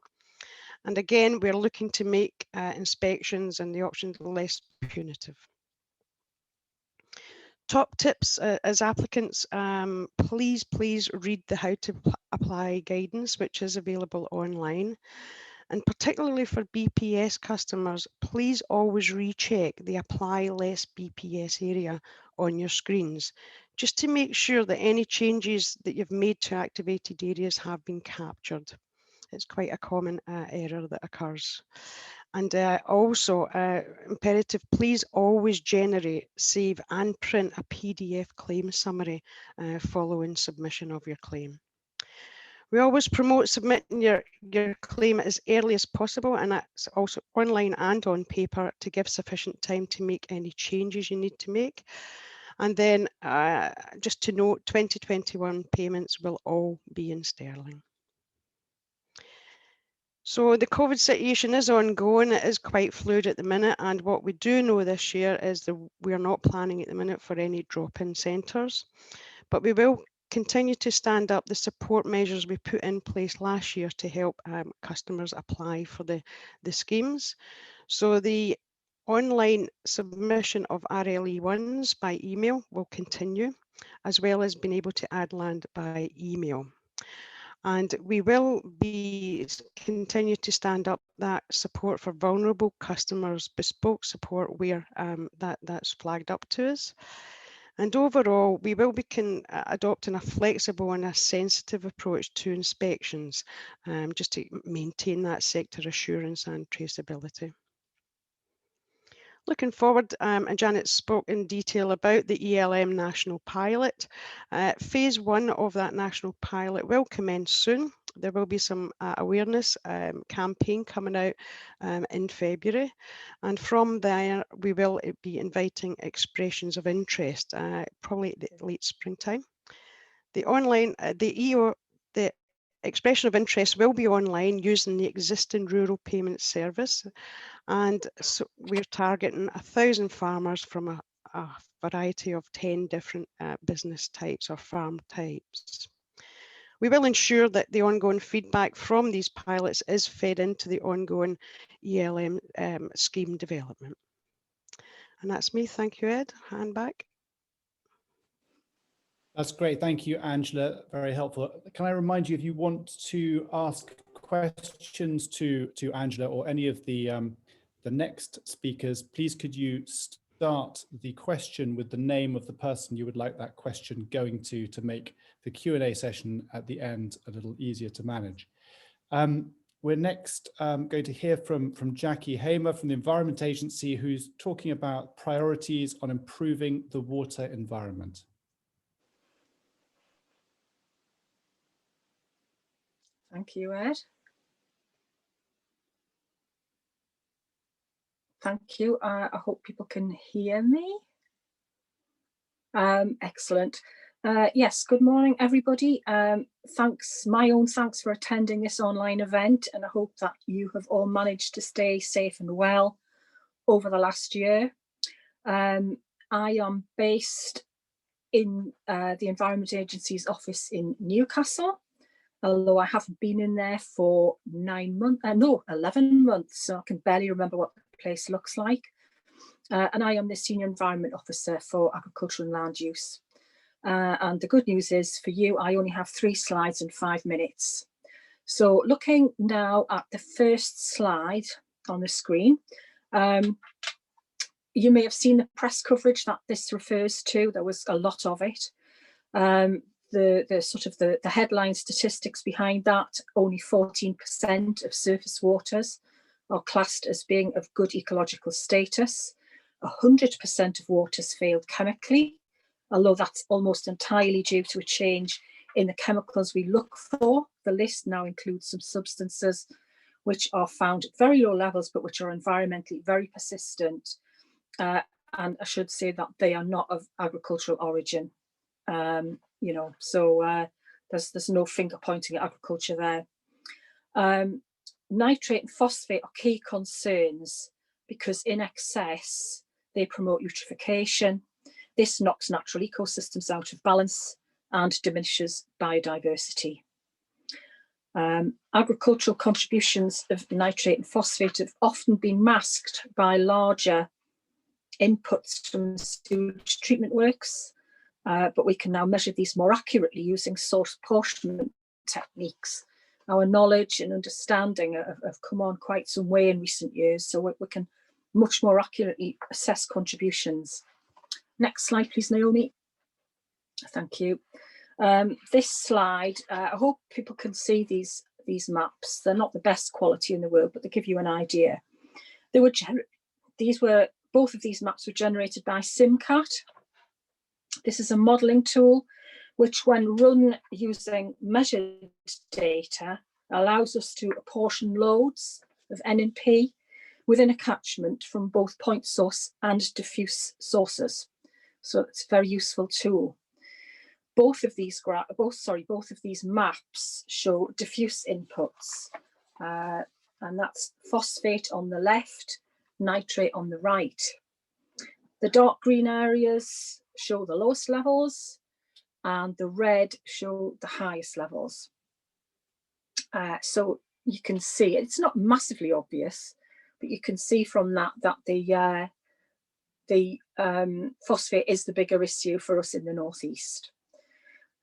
And again, we're looking to make inspections and the options less punitive. Top tips as applicants, please read the how to apply guidance, which is available online. And particularly for BPS customers, please always recheck the apply less BPS area on your screens, just to make sure that any changes that you've made to activated areas have been captured. It's quite a common error that occurs. And also imperative, please always generate, save and print a PDF claim summary following submission of your claim. We always promote submitting your claim as early as possible, and that's also online and on paper to give sufficient time to make any changes you need to make. And then just to note, 2021 payments will all be in sterling. So the COVID situation is ongoing, it is quite fluid at the minute, and what we do know this year is that we are not planning at the minute for any drop-in centres, but we will continue to stand up the support measures we put in place last year to help customers apply for the schemes. So the online submission of RLE1s by email will continue. as well as being able to add land by email. And we will continue to stand up that support for vulnerable customers, bespoke support where that's flagged up to us. And overall, we will be adopting a flexible and a sensitive approach to inspections, just to maintain that sector assurance and traceability. Looking forward, and Janet spoke in detail about the ELM national pilot. Phase 1 of that national pilot will commence soon. There will be some awareness campaign coming out in February. And from there, we will be inviting expressions of interest, probably late springtime. The expression of interest will be online using the existing rural payment service. And so we're targeting 1,000 farmers from a variety of 10 different business types or farm types. We will ensure that the ongoing feedback from these pilots is fed into the ongoing ELM scheme development. And that's me. Thank you, Ed. Hand back. That's great. Thank you, Angela. Very helpful. Can I remind you, if you want to ask questions to Angela or any of the next speakers, please could you start the question with the name of the person you would like that question going to make the Q&A session at the end a little easier to manage. We're next going to hear from Jackie Hamer from the Environment Agency, who's talking about priorities on improving the water environment. Thank you, Ed. Thank you. I hope people can hear me. Excellent. Yes, good morning, everybody. Thanks, my own thanks for attending this online event, and I hope that you have all managed to stay safe and well over the last year. I am based in the Environment Agency's office in Newcastle, although I haven't been in there for 11 months, so I can barely remember what the place looks like. And I am the Senior Environment Officer for Agriculture and Land Use. And the good news is for you, I only have 3 slides and 5 minutes. So looking now at the first slide on the screen, you may have seen the press coverage that this refers to. There was a lot of it. The headline statistics behind that: only 14% of surface waters are classed as being of good ecological status. 100% of waters failed chemically, although that's almost entirely due to a change in the chemicals we look for. The list now includes some substances which are found at very low levels, but which are environmentally very persistent. And I should say that they are not of agricultural origin. There's no finger pointing at agriculture there. Nitrate and phosphate are key concerns because in excess they promote eutrophication. This knocks natural ecosystems out of balance and diminishes biodiversity. Agricultural contributions of nitrate and phosphate have often been masked by larger inputs from sewage treatment works, but we can now measure these more accurately using source apportionment techniques. Our knowledge and understanding have come on quite some way in recent years, so we can much more accurately assess contributions. Next slide, please, Naomi. Thank you. This slide, I hope people can see these maps. They're not the best quality in the world, but they give you an idea. Both of these maps were generated by SimCat. This is a modelling tool which, when run using measured data, allows us to apportion loads of N and P within a catchment from both point source and diffuse sources. So it's a very useful tool. Both of these maps show diffuse inputs, and that's phosphate on the left, nitrate on the right. The dark green areas show the lowest levels, and the red show the highest levels. So you can see, it's not massively obvious, but you can see from that the the phosphate is the bigger issue for us in the northeast.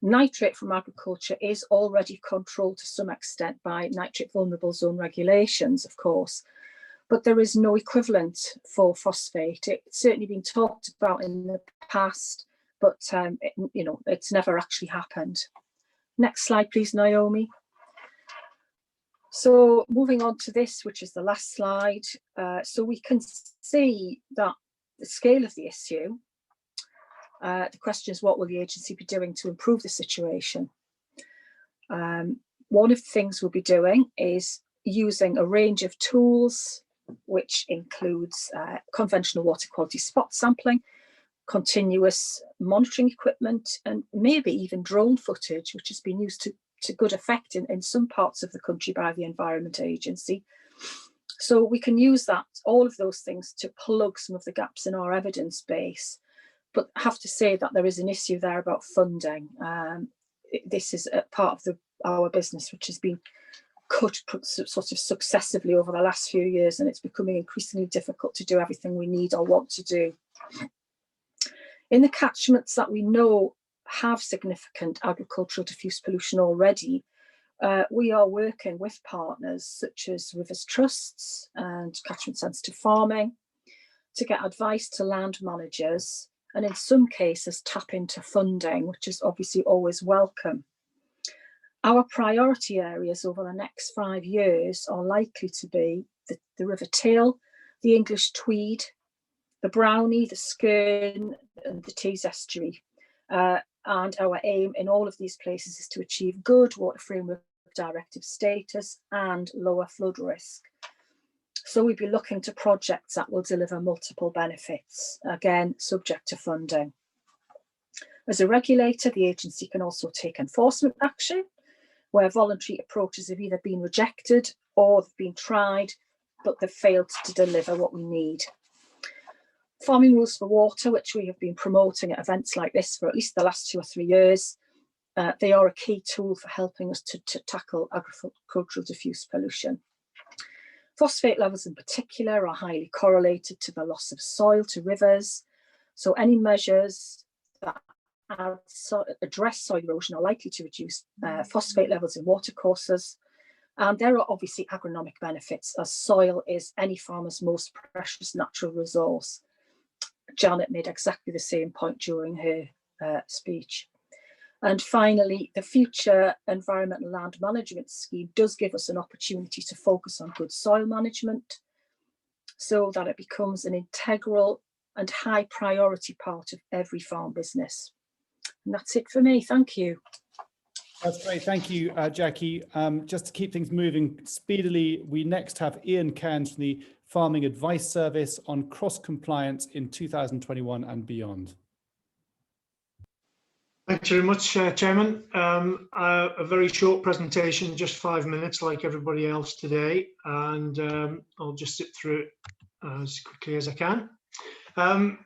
Nitrate from agriculture is already controlled to some extent by nitrate vulnerable zone regulations, of course, but there is no equivalent for phosphate. It's certainly been talked about in the past, but it's never actually happened. Next slide, please, Naomi. So moving on to this, which is the last slide. So we can see that the scale of the issue. The question is, what will the agency be doing to improve the situation? One of the things we'll be doing is using a range of tools, which includes conventional water quality spot sampling, continuous monitoring equipment, and maybe even drone footage, which has been used to good effect in some parts of the country by the Environment Agency. So we can use all of those things to plug some of the gaps in our evidence base. But I have to say that there is an issue there about funding. This is a part of our business which has been cut sort of successively over the last few years, and it's becoming increasingly difficult to do everything we need or want to do. In the catchments that we know have significant agricultural diffuse pollution already, we are working with partners such as rivers trusts and catchment sensitive farming to get advice to land managers, and in some cases tap into funding, which is obviously always welcome. Our priority areas over the next 5 years are likely to be the River Till, the English Tweed, the Brownie, the Skern, and the Tees Estuary. And our aim in all of these places is to achieve good Water Framework Directive status and lower flood risk. So we'd be looking to projects that will deliver multiple benefits, again, subject to funding. As a regulator, the agency can also take enforcement action where voluntary approaches have either been rejected or they've been tried, but they've failed to deliver what we need. Farming rules for water, which we have been promoting at events like this for at least the last 2 or 3 years, they are a key tool for helping us to tackle agricultural diffuse pollution. Phosphate levels in particular are highly correlated to the loss of soil to rivers. So any measures that address soil erosion are likely to reduce phosphate levels in watercourses. And there are obviously agronomic benefits, as soil is any farmer's most precious natural resource. Janet made exactly the same point during her speech. And finally, the future Environmental Land Management Scheme does give us an opportunity to focus on good soil management so that it becomes an integral and high priority part of every farm business. And that's it for me. Thank you. That's great. Thank you, Jackie. Just to keep things moving speedily, we next have Ian Cairns from the Farming Advice Service on cross-compliance in 2021 and beyond. Thanks very much, Chairman. A very short presentation, just 5 minutes like everybody else today, and I'll just sit through it as quickly as I can. A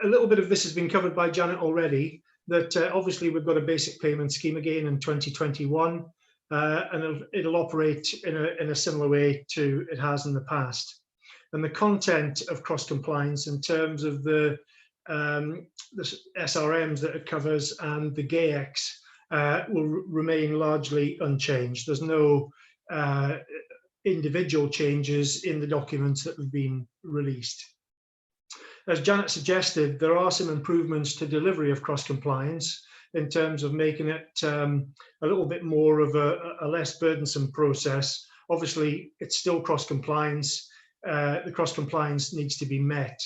little bit of this has been covered by Janet already, that obviously we've got a basic payment scheme again in 2021, and it'll operate in a similar way to it has in the past. And the content of cross-compliance in terms of the SRMs that it covers and the GAEX will remain largely unchanged. There's no individual changes in the documents that have been released. As Janet suggested, there are some improvements to delivery of cross-compliance in terms of making it a little bit more of a less burdensome process. Obviously, it's still cross-compliance. The cross-compliance needs to be met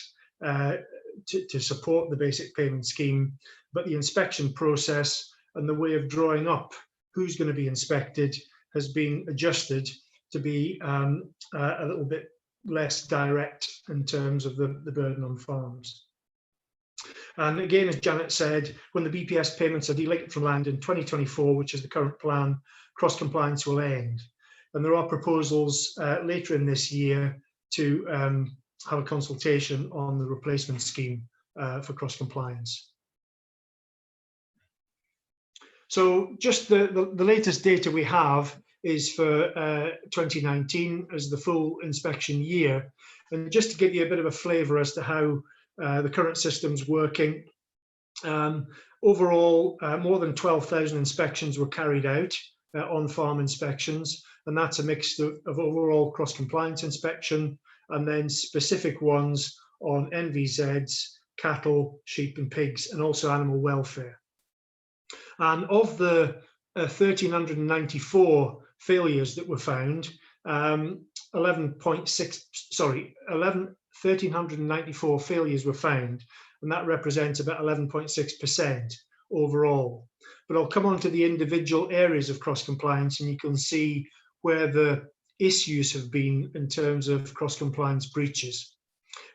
to support the basic payment scheme, but the inspection process and the way of drawing up who's going to be inspected has been adjusted to be a little bit less direct in terms of the burden on farms. And again, as Janet said, when the BPS payments are delinked from land in 2024, which is the current plan, cross-compliance will end. And there are proposals later in this year to have a consultation on the replacement scheme for cross-compliance. So just the latest data we have is for 2019 as the full inspection year. And just to give you a bit of a flavour as to how the current system's working. Overall, more than 12,000 inspections were carried out, on-farm inspections, and that's a mix of overall cross-compliance inspection and then specific ones on NVZs, cattle, sheep and pigs, and also animal welfare. And of the 1,394 failures that were found, 1,394 failures were found, and that represents about 11.6% overall. But I'll come on to the individual areas of cross-compliance, and you can see where the issues have been in terms of cross-compliance breaches.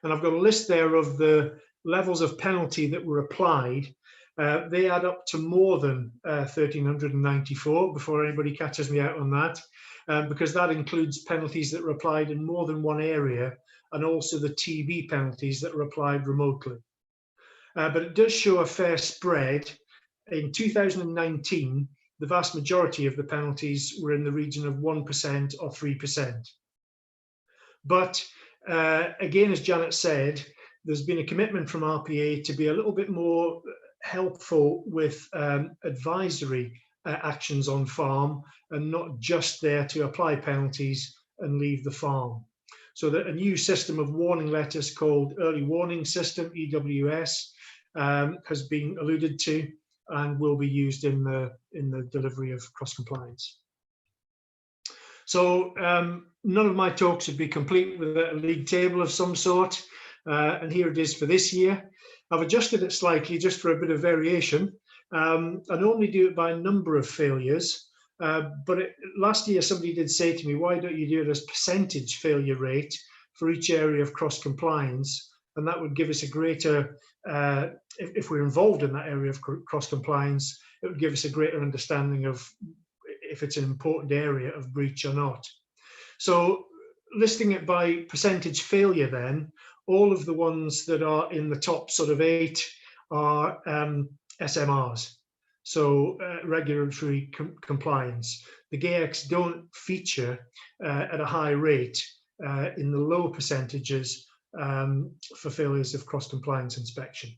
And I've got a list there of the levels of penalty that were applied. They add up to more than 1,394, before anybody catches me out on that, because that includes penalties that were applied in more than one area, and also the TB penalties that were applied remotely. But it does show a fair spread. In 2019, the vast majority of the penalties were in the region of 1% or 3%. But again, as Janet said, there's been a commitment from RPA to be a little bit more helpful with advisory actions on farm, and not just there to apply penalties and leave the farm. So that a new system of warning letters called Early Warning System, EWS, has been alluded to and will be used in the delivery of cross-compliance. So none of my talks would be complete without a league table of some sort, and here it is for this year. I've adjusted it slightly just for a bit of variation. I normally do it by number of failures, but last year somebody did say to me, why don't you do it as percentage failure rate for each area of cross-compliance? And that would give us a greater, if we're involved in that area of cross-compliance, it would give us a greater understanding of if it's an important area of breach or not. So listing it by percentage failure then, all of the ones that are in the top sort of 8 are SMRs, so regulatory compliance. The GAEX don't feature at a high rate in the low percentages for failures of cross-compliance inspection.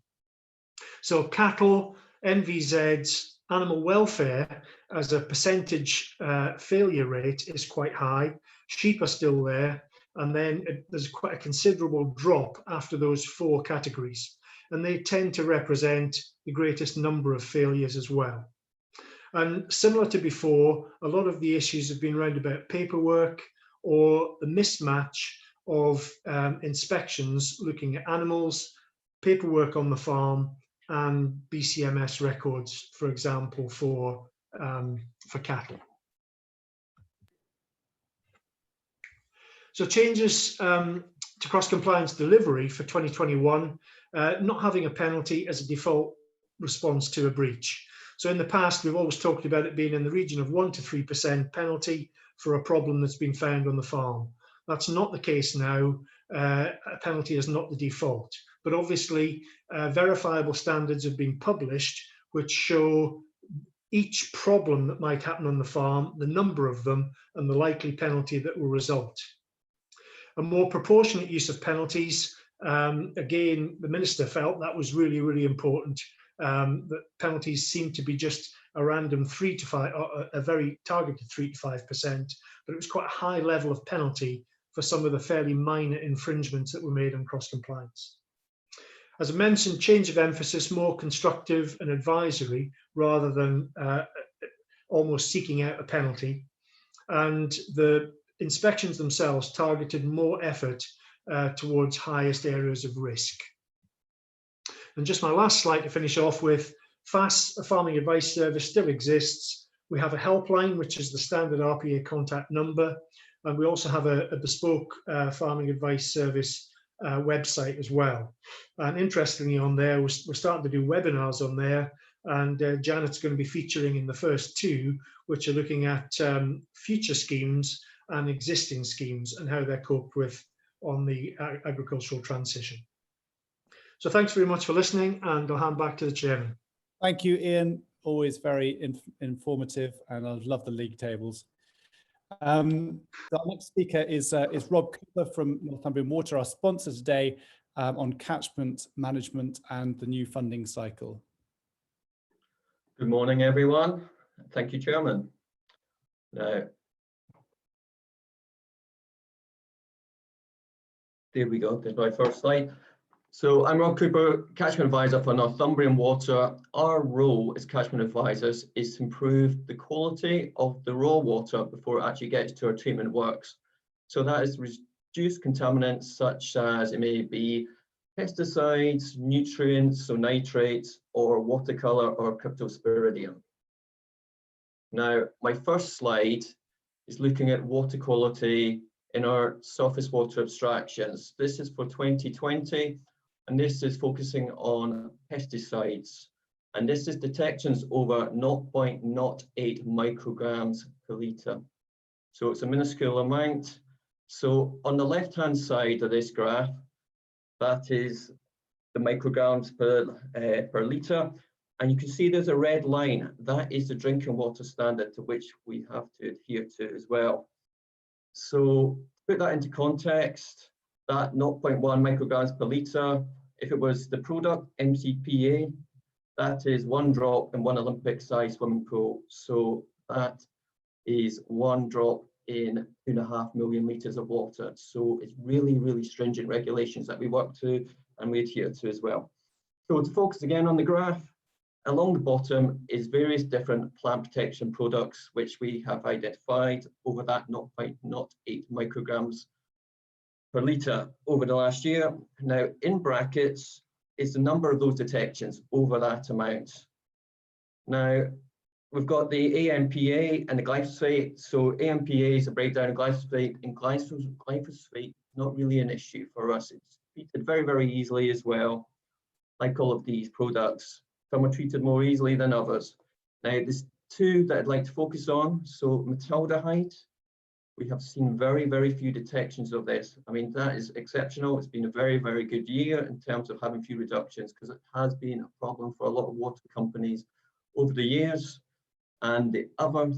So cattle, NVZs, animal welfare as a percentage failure rate is quite high. Sheep are still there, and then there's quite a considerable drop after those 4 categories, and they tend to represent the greatest number of failures as well. And similar to before, a lot of the issues have been around about paperwork or the mismatch of inspections looking at animals, paperwork on the farm, and BCMS records, for example, for cattle. So changes to cross-compliance delivery for 2021, not having a penalty as a default response to a breach. So in the past, we've always talked about it being in the region of 1 to 3% penalty for a problem that's been found on the farm. That's not the case now. A penalty is not the default. But obviously, verifiable standards have been published which show each problem that might happen on the farm, the number of them, and the likely penalty that will result. A more proportionate use of penalties, again, the Minister felt that was really, really important, that penalties seem to be just a random 3 to 5, or a very targeted 3 to 5%, but it was quite a high level of penalty for some of the fairly minor infringements that were made on cross-compliance. As I mentioned, change of emphasis, more constructive and advisory rather than almost seeking out a penalty. And the inspections themselves targeted more effort towards highest areas of risk. And just my last slide to finish off with, FAS, a farming advice service, still exists. We have a helpline, which is the standard RPA contact number. And we also have a bespoke farming advice service website as well. And interestingly on there, we're starting to do webinars on there, and Janet's going to be featuring in the first 2, which are looking at future schemes and existing schemes and how they're coped with on the agricultural transition. So thanks very much for listening, and I'll hand back to the chairman. Thank you, Ian. Always very informative, and I love the league tables. Our next speaker is Rob Cooper from Northumbrian Water, our sponsor today, on catchment management and the new funding cycle. Good morning, everyone. Thank you, Chairman. Now, there we go, there's my first slide. So I'm Rob Cooper, Catchment Advisor for Northumbrian Water. Our role as Catchment Advisors is to improve the quality of the raw water before it actually gets to our treatment works. So that is reduce contaminants such as, it may be pesticides, nutrients, so nitrates, or watercolor or cryptosporidium. Now, my first slide is looking at water quality in our surface water abstractions. This is for 2020, and this is focusing on pesticides. And this is detections over 0.08 micrograms per litre. So it's a minuscule amount. So on the left-hand side of this graph, that is the micrograms per litre. And you can see there's a red line. That is the drinking water standard to which we have to adhere to as well. So to put that into context, that 0.1 micrograms per litre, if it was the product MCPA, that is 1 drop in 1 Olympic-sized swimming pool. So that is 1 drop in 2.5 million litres of water. So it's really, really stringent regulations that we work to and we adhere to as well. So to focus again on the graph, along the bottom is various different plant protection products which we have identified over that 0.08 micrograms per litre over the last year. Now in brackets is the number of those detections over that amount. Now we've got the AMPA and the glyphosate. So AMPA is a breakdown of glyphosate, and glyphosate not really an issue for us. It's treated very, very easily as well, like all of these products. Some are treated more easily than others. Now, there's two that I'd like to focus on. So Metaldehyde, we have seen very, very few detections of this. I mean, that is exceptional. It's been a very, very good year in terms of having few reductions, because it has been a problem for a lot of water companies over the years. And the other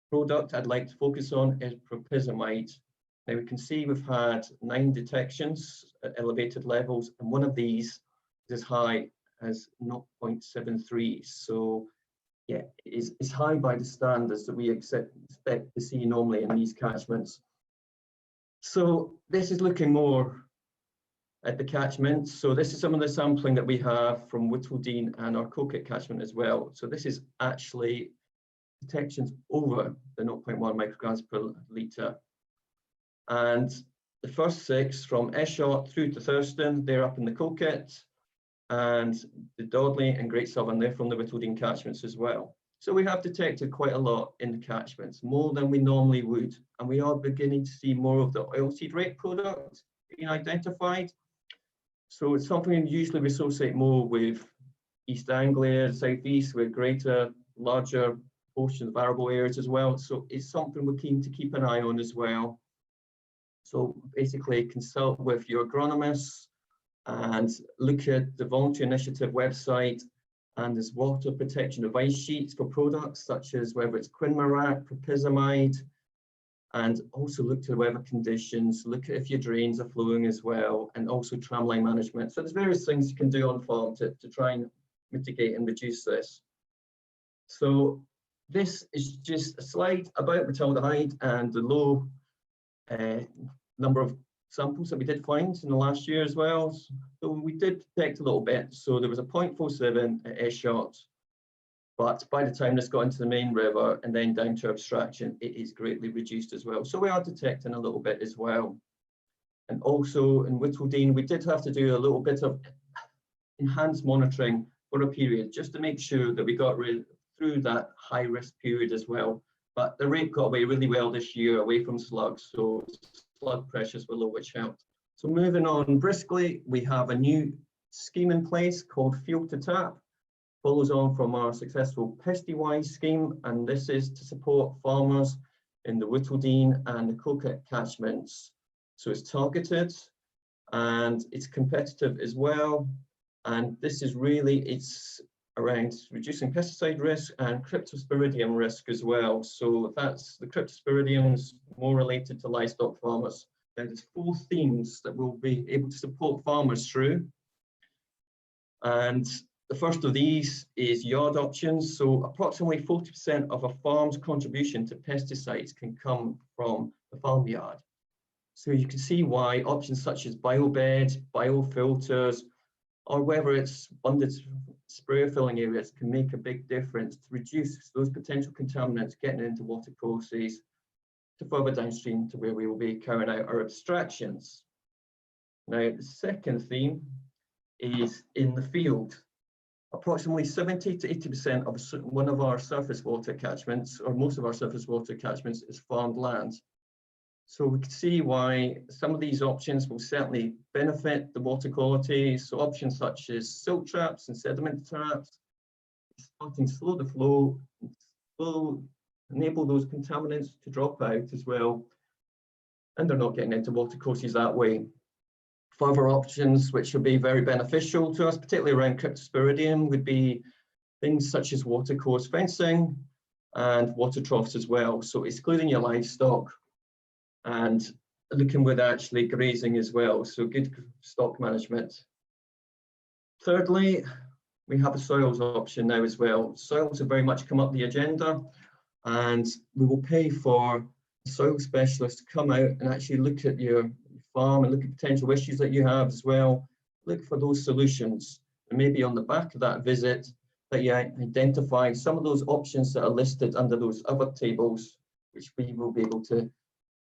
product I'd like to focus on is Propisimides. Now we can see we've had 9 detections at elevated levels, and one of these is as high as 0.73. So yeah, it's high by the standards that we expect to see normally in these catchments. So this is looking more at the catchments. So this is some of the sampling that we have from Woodland and our Coquet catchment as well. So this is actually detections over the 0.1 micrograms per litre. And the first 6 from Eshott through to Thurston, they're up in the Coquet, and the Dodley and Great Southern, they're from the Whittledene catchments as well. So we have detected quite a lot in the catchments, more than we normally would. And we are beginning to see more of the oilseed rape product being identified. So it's something usually we associate more with East Anglia, South East, with greater, larger portions of arable areas as well. So it's something we're keen to keep an eye on as well. So basically consult with your agronomists and look at the Voluntary Initiative website, and there's water protection advice sheets for products such as whether it's Quinmarac, Propisimide, and also look to the weather conditions, look at if your drains are flowing as well, and also tramline management. So there's various things you can do on farm to try and mitigate and reduce this. So this is just a slide about Metaldehyde and the low number of samples that we did find in the last year as well. So we did detect a little bit. So there was a 0.47 at Eshott, but by the time this got into the main river and then down to abstraction, it is greatly reduced as well. So we are detecting a little bit as well. And also in Whittledene, we did have to do a little bit of enhanced monitoring for a period, just to make sure that we got through that high risk period as well. But the rape got away really well this year, away from slugs, so slug pressures were low, which helped. So moving on briskly, we have a new scheme in place called Field to Tap. Follows on from our successful Pestywise scheme, and this is to support farmers in the Whittledene and the Coquet catchments. So it's targeted and it's competitive as well. And this is really, it's around reducing pesticide risk and cryptosporidium risk as well. So that's the cryptosporidium is more related to livestock farmers. There's 4 themes that we'll be able to support farmers through. And the first of these is yard options. So approximately 40% of a farm's contribution to pesticides can come from the farmyard. So you can see why options such as biobeds, biofilters, or whether it's abundant sprayer filling areas can make a big difference to reduce those potential contaminants getting into watercourses to further downstream to where we will be carrying out our abstractions. Now, the second theme is in the field. Approximately 70 to 80% of one of our surface water catchments, or most of our surface water catchments, is farmed land. So we can see why some of these options will certainly benefit the water quality. So options such as silt traps and sediment traps, starting to slow the flow, enable those contaminants to drop out as well. And they're not getting into watercourses that way. Further options which will be very beneficial to us, particularly around cryptosporidium, would be things such as watercourse fencing and water troughs as well. So excluding your livestock and looking with actually grazing as well. So good stock management. Thirdly, we have a soils option now as well. Soils have very much come up the agenda, and we will pay for a soil specialist to come out and actually look at your farm and look at potential issues that you have as well. Look for those solutions, and maybe on the back of that visit that you identify some of those options that are listed under those other tables, which we will be able to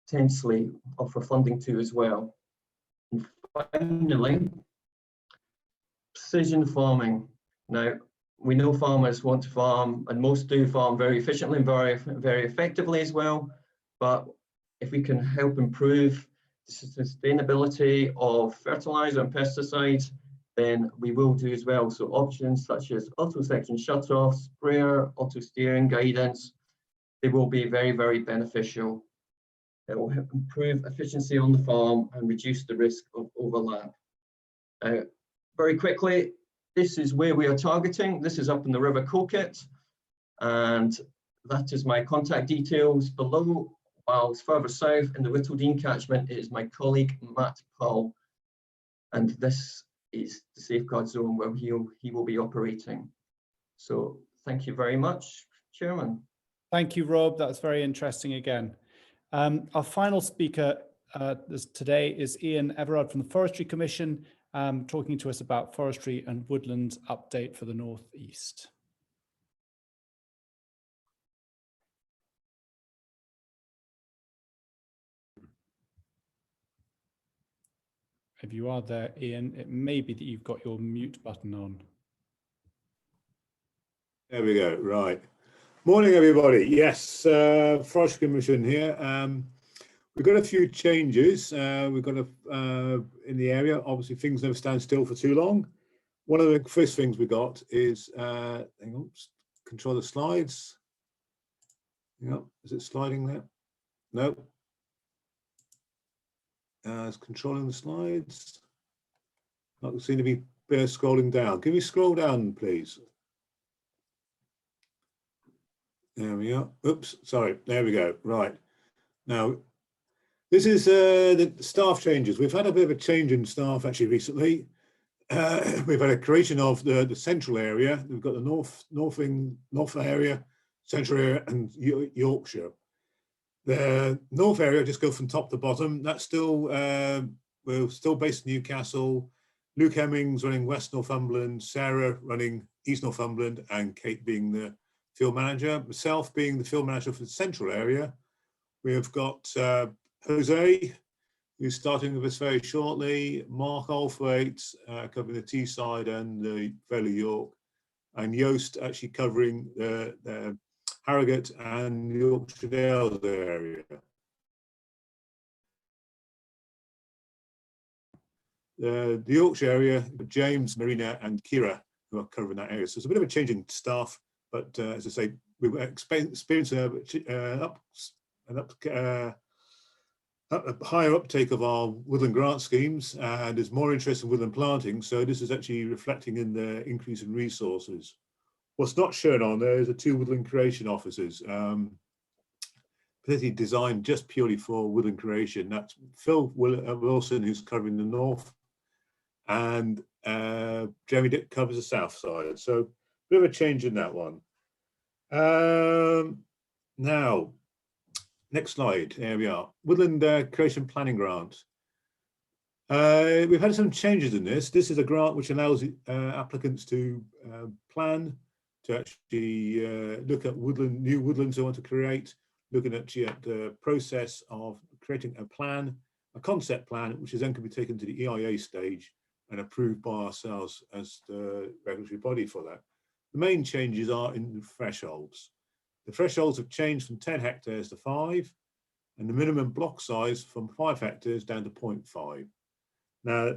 potentially offer funding to as well. And finally, precision farming. Now, we know farmers want to farm, and most do farm very efficiently and very effectively as well. But if we can help improve the sustainability of fertilizer and pesticides, then we will do as well. So options such as auto section shutoff, sprayer, auto steering guidance, they will be very, very beneficial. It will improve efficiency on the farm and reduce the risk of overlap. Very quickly, this is where we are targeting. This is up in the River Coquet, and that is my contact details below. While further south in the Whittledean catchment, it is my colleague Matt Powell, and this is the safeguard zone where he will be operating. So thank you very much, Chairman. Thank you, Rob. That's very interesting again. Our final speaker today is Ian Everard from the Forestry Commission, talking to us about forestry and woodland update for the North East. If you are there, Ian, it may be that you've got your mute button on. There we go. Right. Morning, everybody. Yes, Forestry Commission here. We've got a few changes. We've got in the area. Obviously, things never stand still for too long. One of the first things we got is, hang on, control the slides. Yeah, is it sliding there? No. It's controlling the slides. Not seem to be scrolling down. Can we scroll down, please? There we are. Oops, sorry. There we go. Right. Now, this is the staff changes. We've had a bit of a change in staff actually recently. We've had a creation of the central area. We've got the north area, central area, and Yorkshire. The north area, just go from top to bottom. That's still, we're still based in Newcastle. Luke Hemmings running West Northumberland, Sarah running East Northumberland, and Kate being the field manager. Myself being the field manager for the central area. We have got Jose, who's starting with us very shortly. Mark Althwaite covering the Teesside and the Vale of York, and Joost actually covering the Harrogate and Yorkshire Dales area. The Yorkshire area, James, Marina and Kira, who are covering that area. So it's a bit of a change in staff, but as I say, we've experienced a higher uptake of our woodland grant schemes, and there's more interest in woodland planting. So this is actually reflecting in the increase in resources. What's not shown on there is the 2 woodland creation officers. particularly designed just purely for woodland creation. That's Phil Wilson, who's covering the north, and Jeremy Dick covers the south side. So a bit of a change in that one. Now, next slide. There we are. Woodland Creation Planning Grant. We've had some changes in this. This is a grant which allows applicants to plan, to actually look at new woodlands they want to create, looking at the process of creating a plan, a concept plan, which is then can be taken to the EIA stage and approved by ourselves as the regulatory body for that. The main changes are in the thresholds. The thresholds have changed from 10 hectares to 5, and the minimum block size from 5 hectares down to 0.5. Now,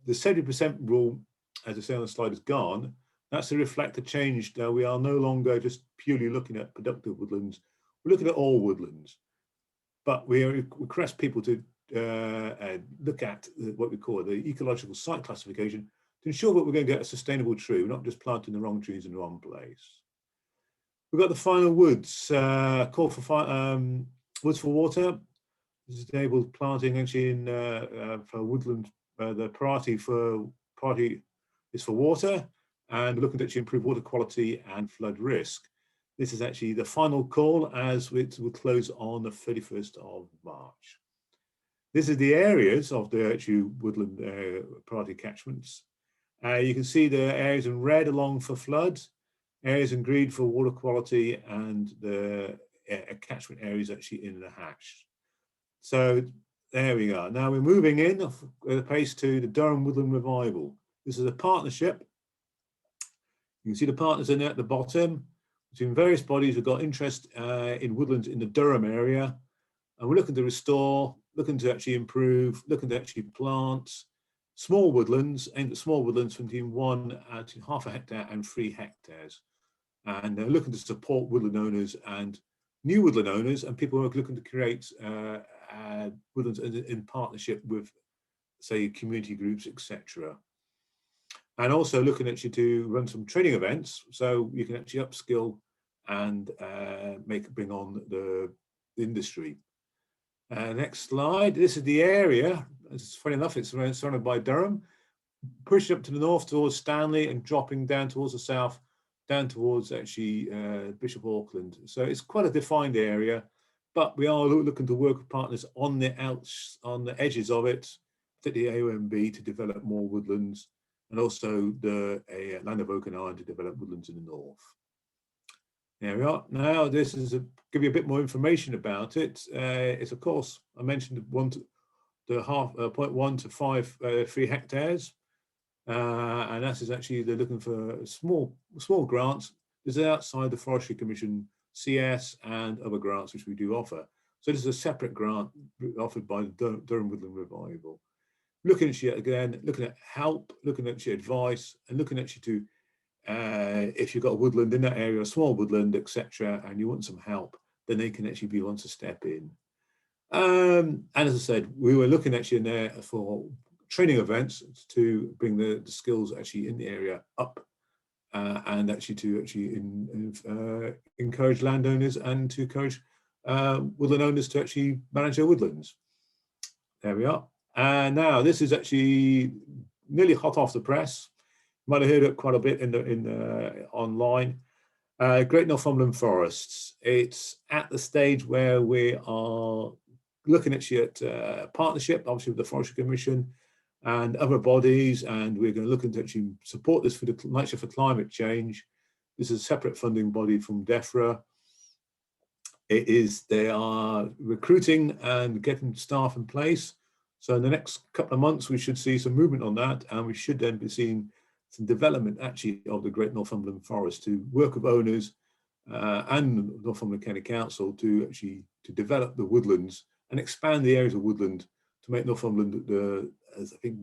the 70% rule, as I say on the slide, is gone. That's to reflect the change. We are no longer just purely looking at productive woodlands. We're looking at all woodlands. But we request people to look at what we call the ecological site classification to ensure that we're going to get a sustainable tree. We're not just planting the wrong trees in the wrong place. We've got the final woods, call for woods for water. This is enabled planting actually in for woodland. The priority is for water, and looking to actually improve water quality and flood risk. This is actually the final call, as it will close on the 31st of March. This is the areas of the actual woodland priority catchments. You can see the areas in red along for flood, areas in green for water quality, and the catchment areas actually in the hash. So there we are. Now we're moving in at a pace to the Durham Woodland Revival. This is a partnership. You can see the partners in there at the bottom. Between various bodies, we've got interest in woodlands in the Durham area. And we're looking to restore, looking to actually improve, looking to actually plant small woodlands, aimed at small woodlands between 1 to half a hectare and 3 hectares. And looking to support woodland owners and new woodland owners and people who are looking to create woodlands in partnership with, say, community groups, etc. And also looking actually to run some training events, so you can actually upskill and bring on the industry. Next slide. This is the area. It's funny enough, it's surrounded by Durham, pushing up to the north towards Stanley and dropping down towards the south, down towards actually Bishop Auckland. So it's quite a defined area, but we are looking to work with partners on the edges of it, particularly AOMB, to develop more woodlands, and also the Land of Oak and Iron to develop woodlands in the north. There we are. Now this is give you a bit more information about it. It's of course, I mentioned 0.1 to 5 3 hectares, and that is actually they're looking for small grants. This is outside the Forestry Commission CS and other grants which we do offer. So this is a separate grant offered by the Durham Woodland Revival. Looking at again, looking at help, looking at advice, and looking at to if you've got a woodland in that area, a small woodland, etc., and you want some help, then they can actually be one to step in. And as I said, we were looking actually in there for training events to bring the skills actually in the area up, and actually to encourage landowners and to encourage woodland owners to actually manage their woodlands. There we are. And now this is actually nearly hot off the press. You might have heard it quite a bit in the online. Great Northumbrian Forests. It's at the stage where we are looking actually at partnership, obviously with the Forestry Commission and other bodies, and we're going to look into actually support this for the Nightshade for Climate Change. This is a separate funding body from Defra. They are recruiting and getting staff in place. So in the next couple of months, we should see some movement on that, and we should then be seeing some development actually of the Great Northumbrian Forest to work with owners and Northumbrian County Council to actually develop the woodlands and expand the areas of woodland to make Northumberland, as I think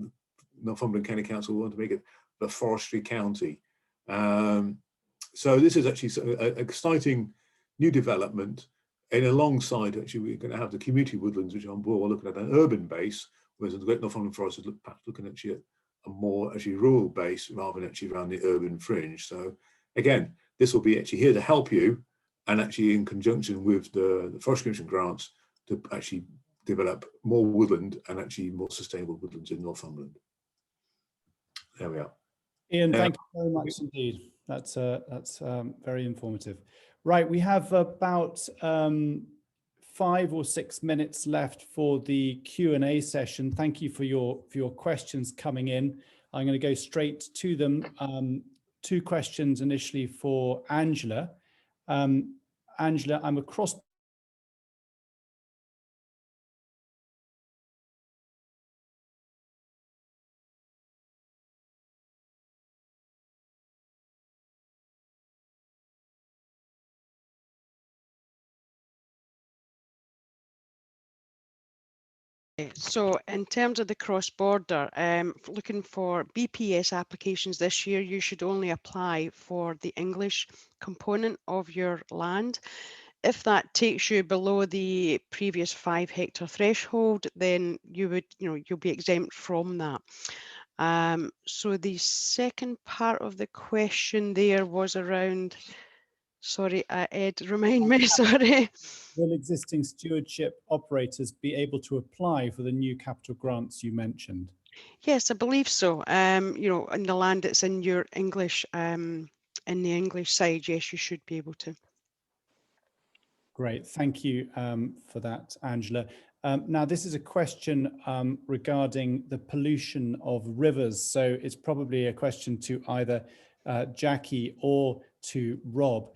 Northumbrian County Council want to make it the forestry county. So this is actually an exciting new development. And alongside, actually, we're going to have the community woodlands, which are on board. We're looking at an urban base, whereas the Great Northumbrian Forest is looking actually at a more actually rural base rather than actually around the urban fringe. So again, this will be actually here to help you and actually in conjunction with the Forestry Commission grants to actually develop more woodland and actually more sustainable woodlands in Northumberland. There we are. Ian, thank you very much indeed. That's very informative. Right, we have about 5 or 6 minutes left for the Q&A session. Thank you for your questions coming in. I'm going to go straight to them. 2 questions initially for Angela. Angela, I'm across. So in terms of the cross-border, looking for BPS applications this year, you should only apply for the English component of your land. If that takes you below the previous 5 hectare threshold, then you'll be exempt from that. So the second part of the question there was around, sorry, Ed, remind me, sorry. Will existing stewardship operators be able to apply for the new capital grants you mentioned? Yes, I believe so. In the land that's in your English, in the English side, yes, you should be able to. Great, thank you for that, Angela. Now, this is a question regarding the pollution of rivers. So it's probably a question to either Jackie or to Rob.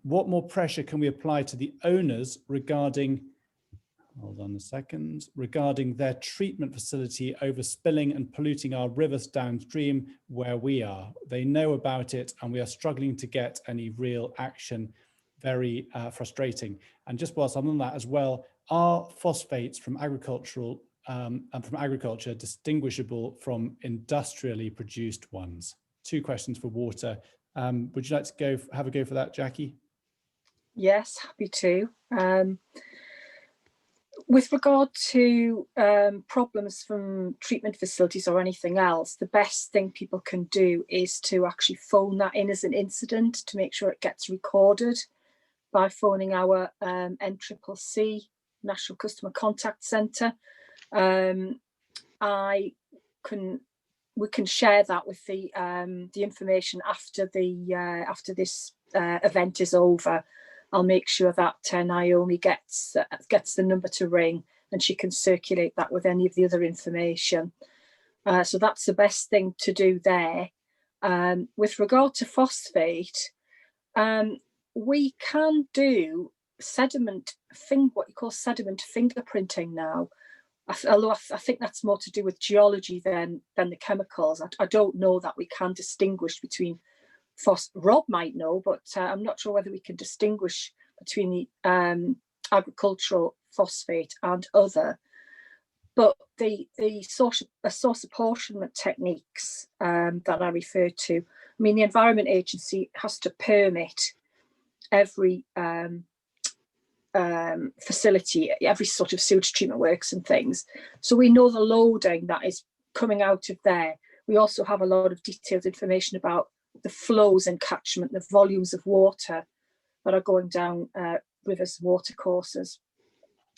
What more pressure can we apply to the owners regarding, hold on a second, regarding their treatment facility overspilling and polluting our rivers downstream where we are? They know about it and we are struggling to get any real action. Very frustrating. And just whilst I'm on that as well, are phosphates from agricultural and from agriculture distinguishable from industrially produced ones? 2 questions for water. Would you like to have a go for that, Jackie? Yes, happy to. With regard to problems from treatment facilities or anything else, the best thing people can do is to actually phone that in as an incident to make sure it gets recorded by phoning our NCCC, National Customer Contact Centre. We can share that with the information after this event is over. I'll make sure that Naomi gets the number to ring, and she can circulate that with any of the other information. So that's the best thing to do there. With regard to phosphate, we can do what you call sediment fingerprinting now. Although I think that's more to do with geology than the chemicals. I don't know that we can distinguish between Rob might know, but I'm not sure whether we can distinguish between the agricultural phosphate and other. But the source apportionment techniques that I referred to, I mean, the Environment Agency has to permit every facility, every sort of sewage treatment works and things. So we know the loading that is coming out of there. We also have a lot of detailed information about the flows in catchment, the volumes of water that are going down rivers, water courses.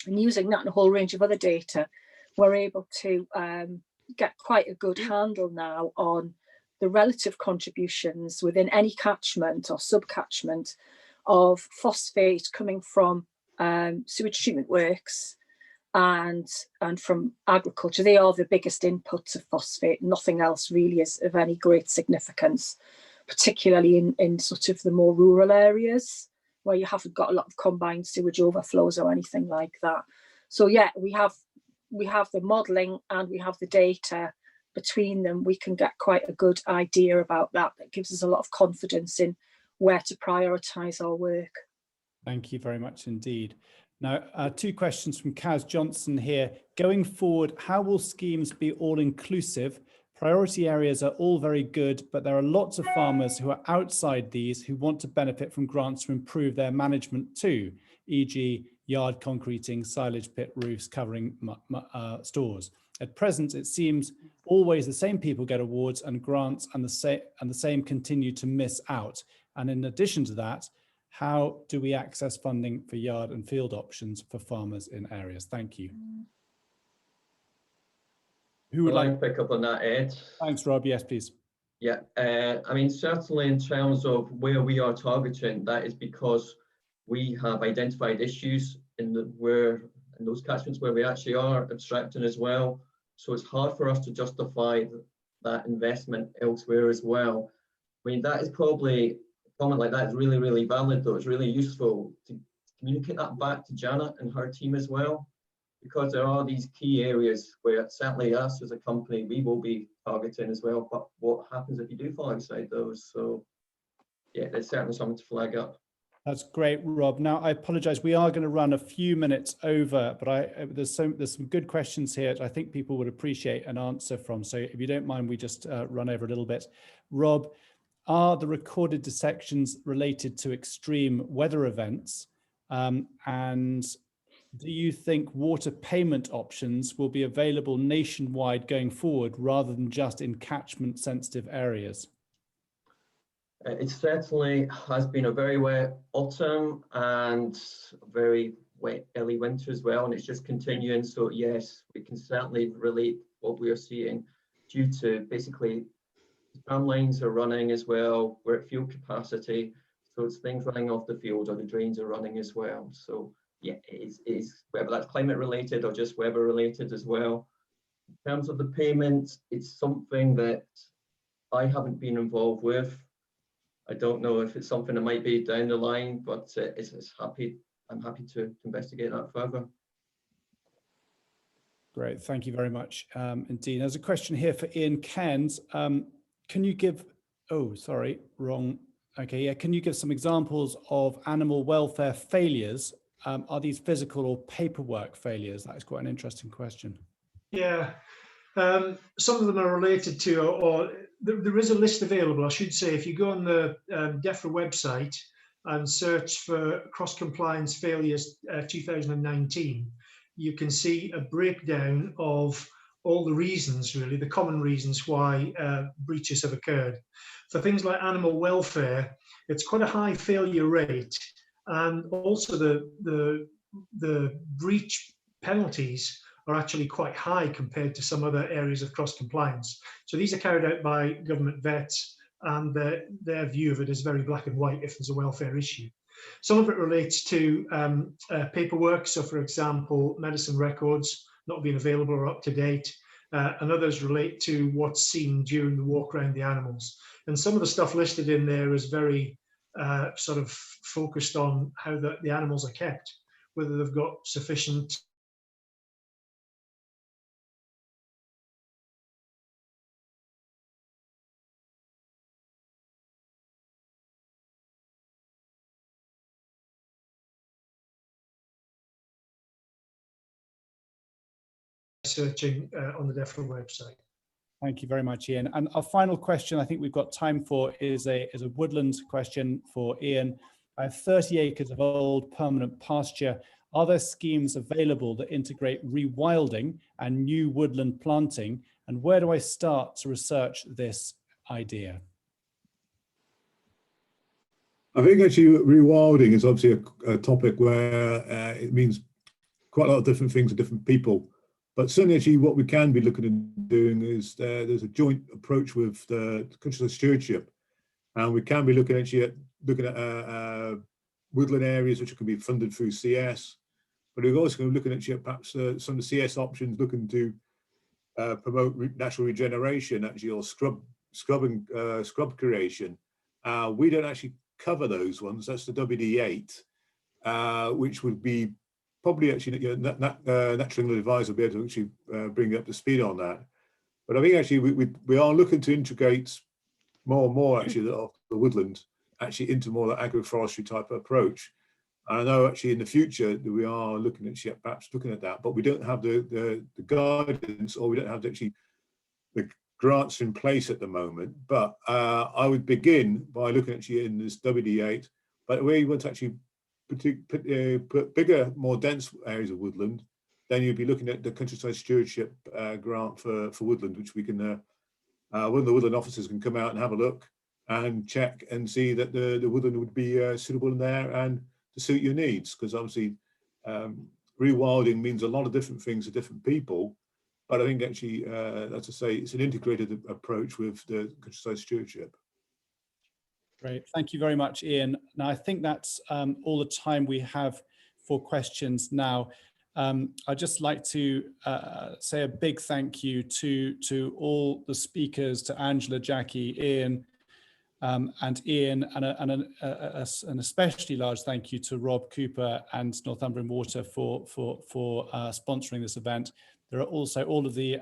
And using that and a whole range of other data, we're able to get quite a good handle now on the relative contributions within any catchment or subcatchment of phosphate coming from sewage treatment works and from agriculture. They are the biggest inputs of phosphate. Nothing else really is of any great significance, particularly in sort of the more rural areas where you haven't got a lot of combined sewage overflows or anything like that. So yeah, we have the modelling and we have the data. Between them, we can get quite a good idea about that. That gives us a lot of confidence in where to prioritise our work. Thank you very much indeed. Now, 2 questions from Kaz Johnson here. Going forward, how will schemes be all-inclusive? Priority areas are all very good, but there are lots of farmers who are outside these who want to benefit from grants to improve their management too, e.g. yard concreting, silage pit roofs, covering stores. At present, it seems always the same people get awards and grants and the same continue to miss out. And in addition to that, How do we access funding for yard and field options for farmers in areas? Thank you. Who would like to pick up on that, Ed? Thanks, Rob. Yes, please. Yeah, I mean, certainly in terms of where we are targeting, that is because we have identified issues in those catchments where we actually are abstracting as well. So it's hard for us to justify that investment elsewhere as well. I mean, that is probably, a comment like that is really, really valid, though. It's really useful to communicate that back to Janet and her team as well, because there are these key areas where certainly us as a company, we will be targeting as well. But what happens if you do fall outside those? So yeah, there's certainly something to flag up. That's great, Rob. Now, I apologize. We are going to run a few minutes over, but there's some good questions here that I think people would appreciate an answer from. So if you don't mind, we just run over a little bit. Rob, are the recorded dissections related to extreme weather events? And do you think water payment options will be available nationwide going forward rather than just in catchment sensitive areas? It certainly has been a very wet autumn and very wet early winter as well, and it's just continuing. So yes, we can certainly relate what we are seeing due to basically tram lines are running as well. We're at field capacity, so it's things running off the field or the drains are running as well. So yeah, it is whether that's climate related or just weather related as well. In terms of the payments, it's something that I haven't been involved with. I don't know if it's something that might be down the line, but I'm happy to investigate that further. Great, thank you very much indeed. There's a question here for Ian Cairns. Can you give, oh, sorry, wrong. Okay, yeah, can you give some examples of animal welfare failures? Are these physical or paperwork failures? That is quite an interesting question. Yeah, some of them are related to, or there is a list available, I should say. If you go on the Defra website and search for cross-compliance failures 2019, you can see a breakdown of all the reasons, really, the common reasons why breaches have occurred. For things like animal welfare, it's quite a high failure rate, and also the breach penalties are actually quite high compared to some other areas of cross-compliance. So these are carried out by government vets, and their view of it is very black and white if there's a welfare issue. Some of it relates to paperwork. So for example, medicine records not being available or up to date, and others relate to what's seen during the walk around the animals. And some of the stuff listed in there is very sort of focused on how the animals are kept, whether they've got sufficient searching on the Defra website. Thank you very much, Ian. And our final question I think we've got time for is a woodland question for Ian. I have 30 acres of old permanent pasture. Are there schemes available that integrate rewilding and new woodland planting? And where do I start to research this idea? I think actually rewilding is obviously a topic where it means quite a lot of different things to different people. But certainly actually what we can be looking at doing is there's a joint approach with the countryside stewardship. And we can be looking at woodland areas which can be funded through CS. But we're also looking at perhaps some of the CS options looking to promote natural regeneration, actually, or scrub creation. We don't actually cover those ones. That's the WD8, which would be probably actually Natural England advisor will be able to actually bring you up to speed on that. But I think actually we are looking to integrate more and more actually of the woodland actually into more like agroforestry type of approach. And I know actually in the future that we are looking at perhaps looking at that, but we don't have the guidance, or we don't have actually the grants in place at the moment. But I would begin by looking actually in this WD8, but where you want to actually put bigger, more dense areas of woodland, then you'd be looking at the countryside stewardship grant for woodland, which we can, one of the woodland officers can come out and have a look and check and see that the woodland would be suitable in there and to suit your needs, because obviously rewilding means a lot of different things to different people. But I think actually, as I say, it's an integrated approach with the countryside stewardship. Great, thank you very much, Ian. Now, I think that's all the time we have for questions now. I'd just like to say a big thank you to all the speakers, to Angela, Jackie, Ian, and Ian, and an especially large thank you to Rob Cooper and Northumbrian Water for sponsoring this event. There are also all of the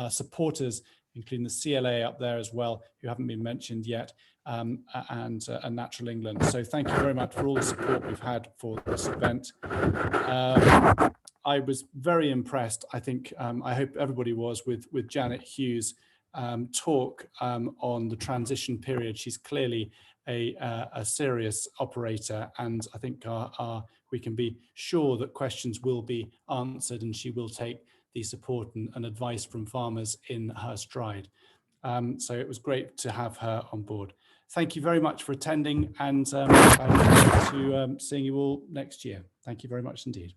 supporters, including the CLA up there as well, who haven't been mentioned yet, and Natural England. So thank you very much for all the support we've had for this event. I was very impressed, I think, I hope everybody was, with Janet Hughes' talk on the transition period. She's clearly a serious operator, and I think we can be sure that questions will be answered, and she will take the support and advice from farmers in her stride. So it was great to have her on board. Thank you very much for attending, and I look forward to seeing you all next year. Thank you very much indeed.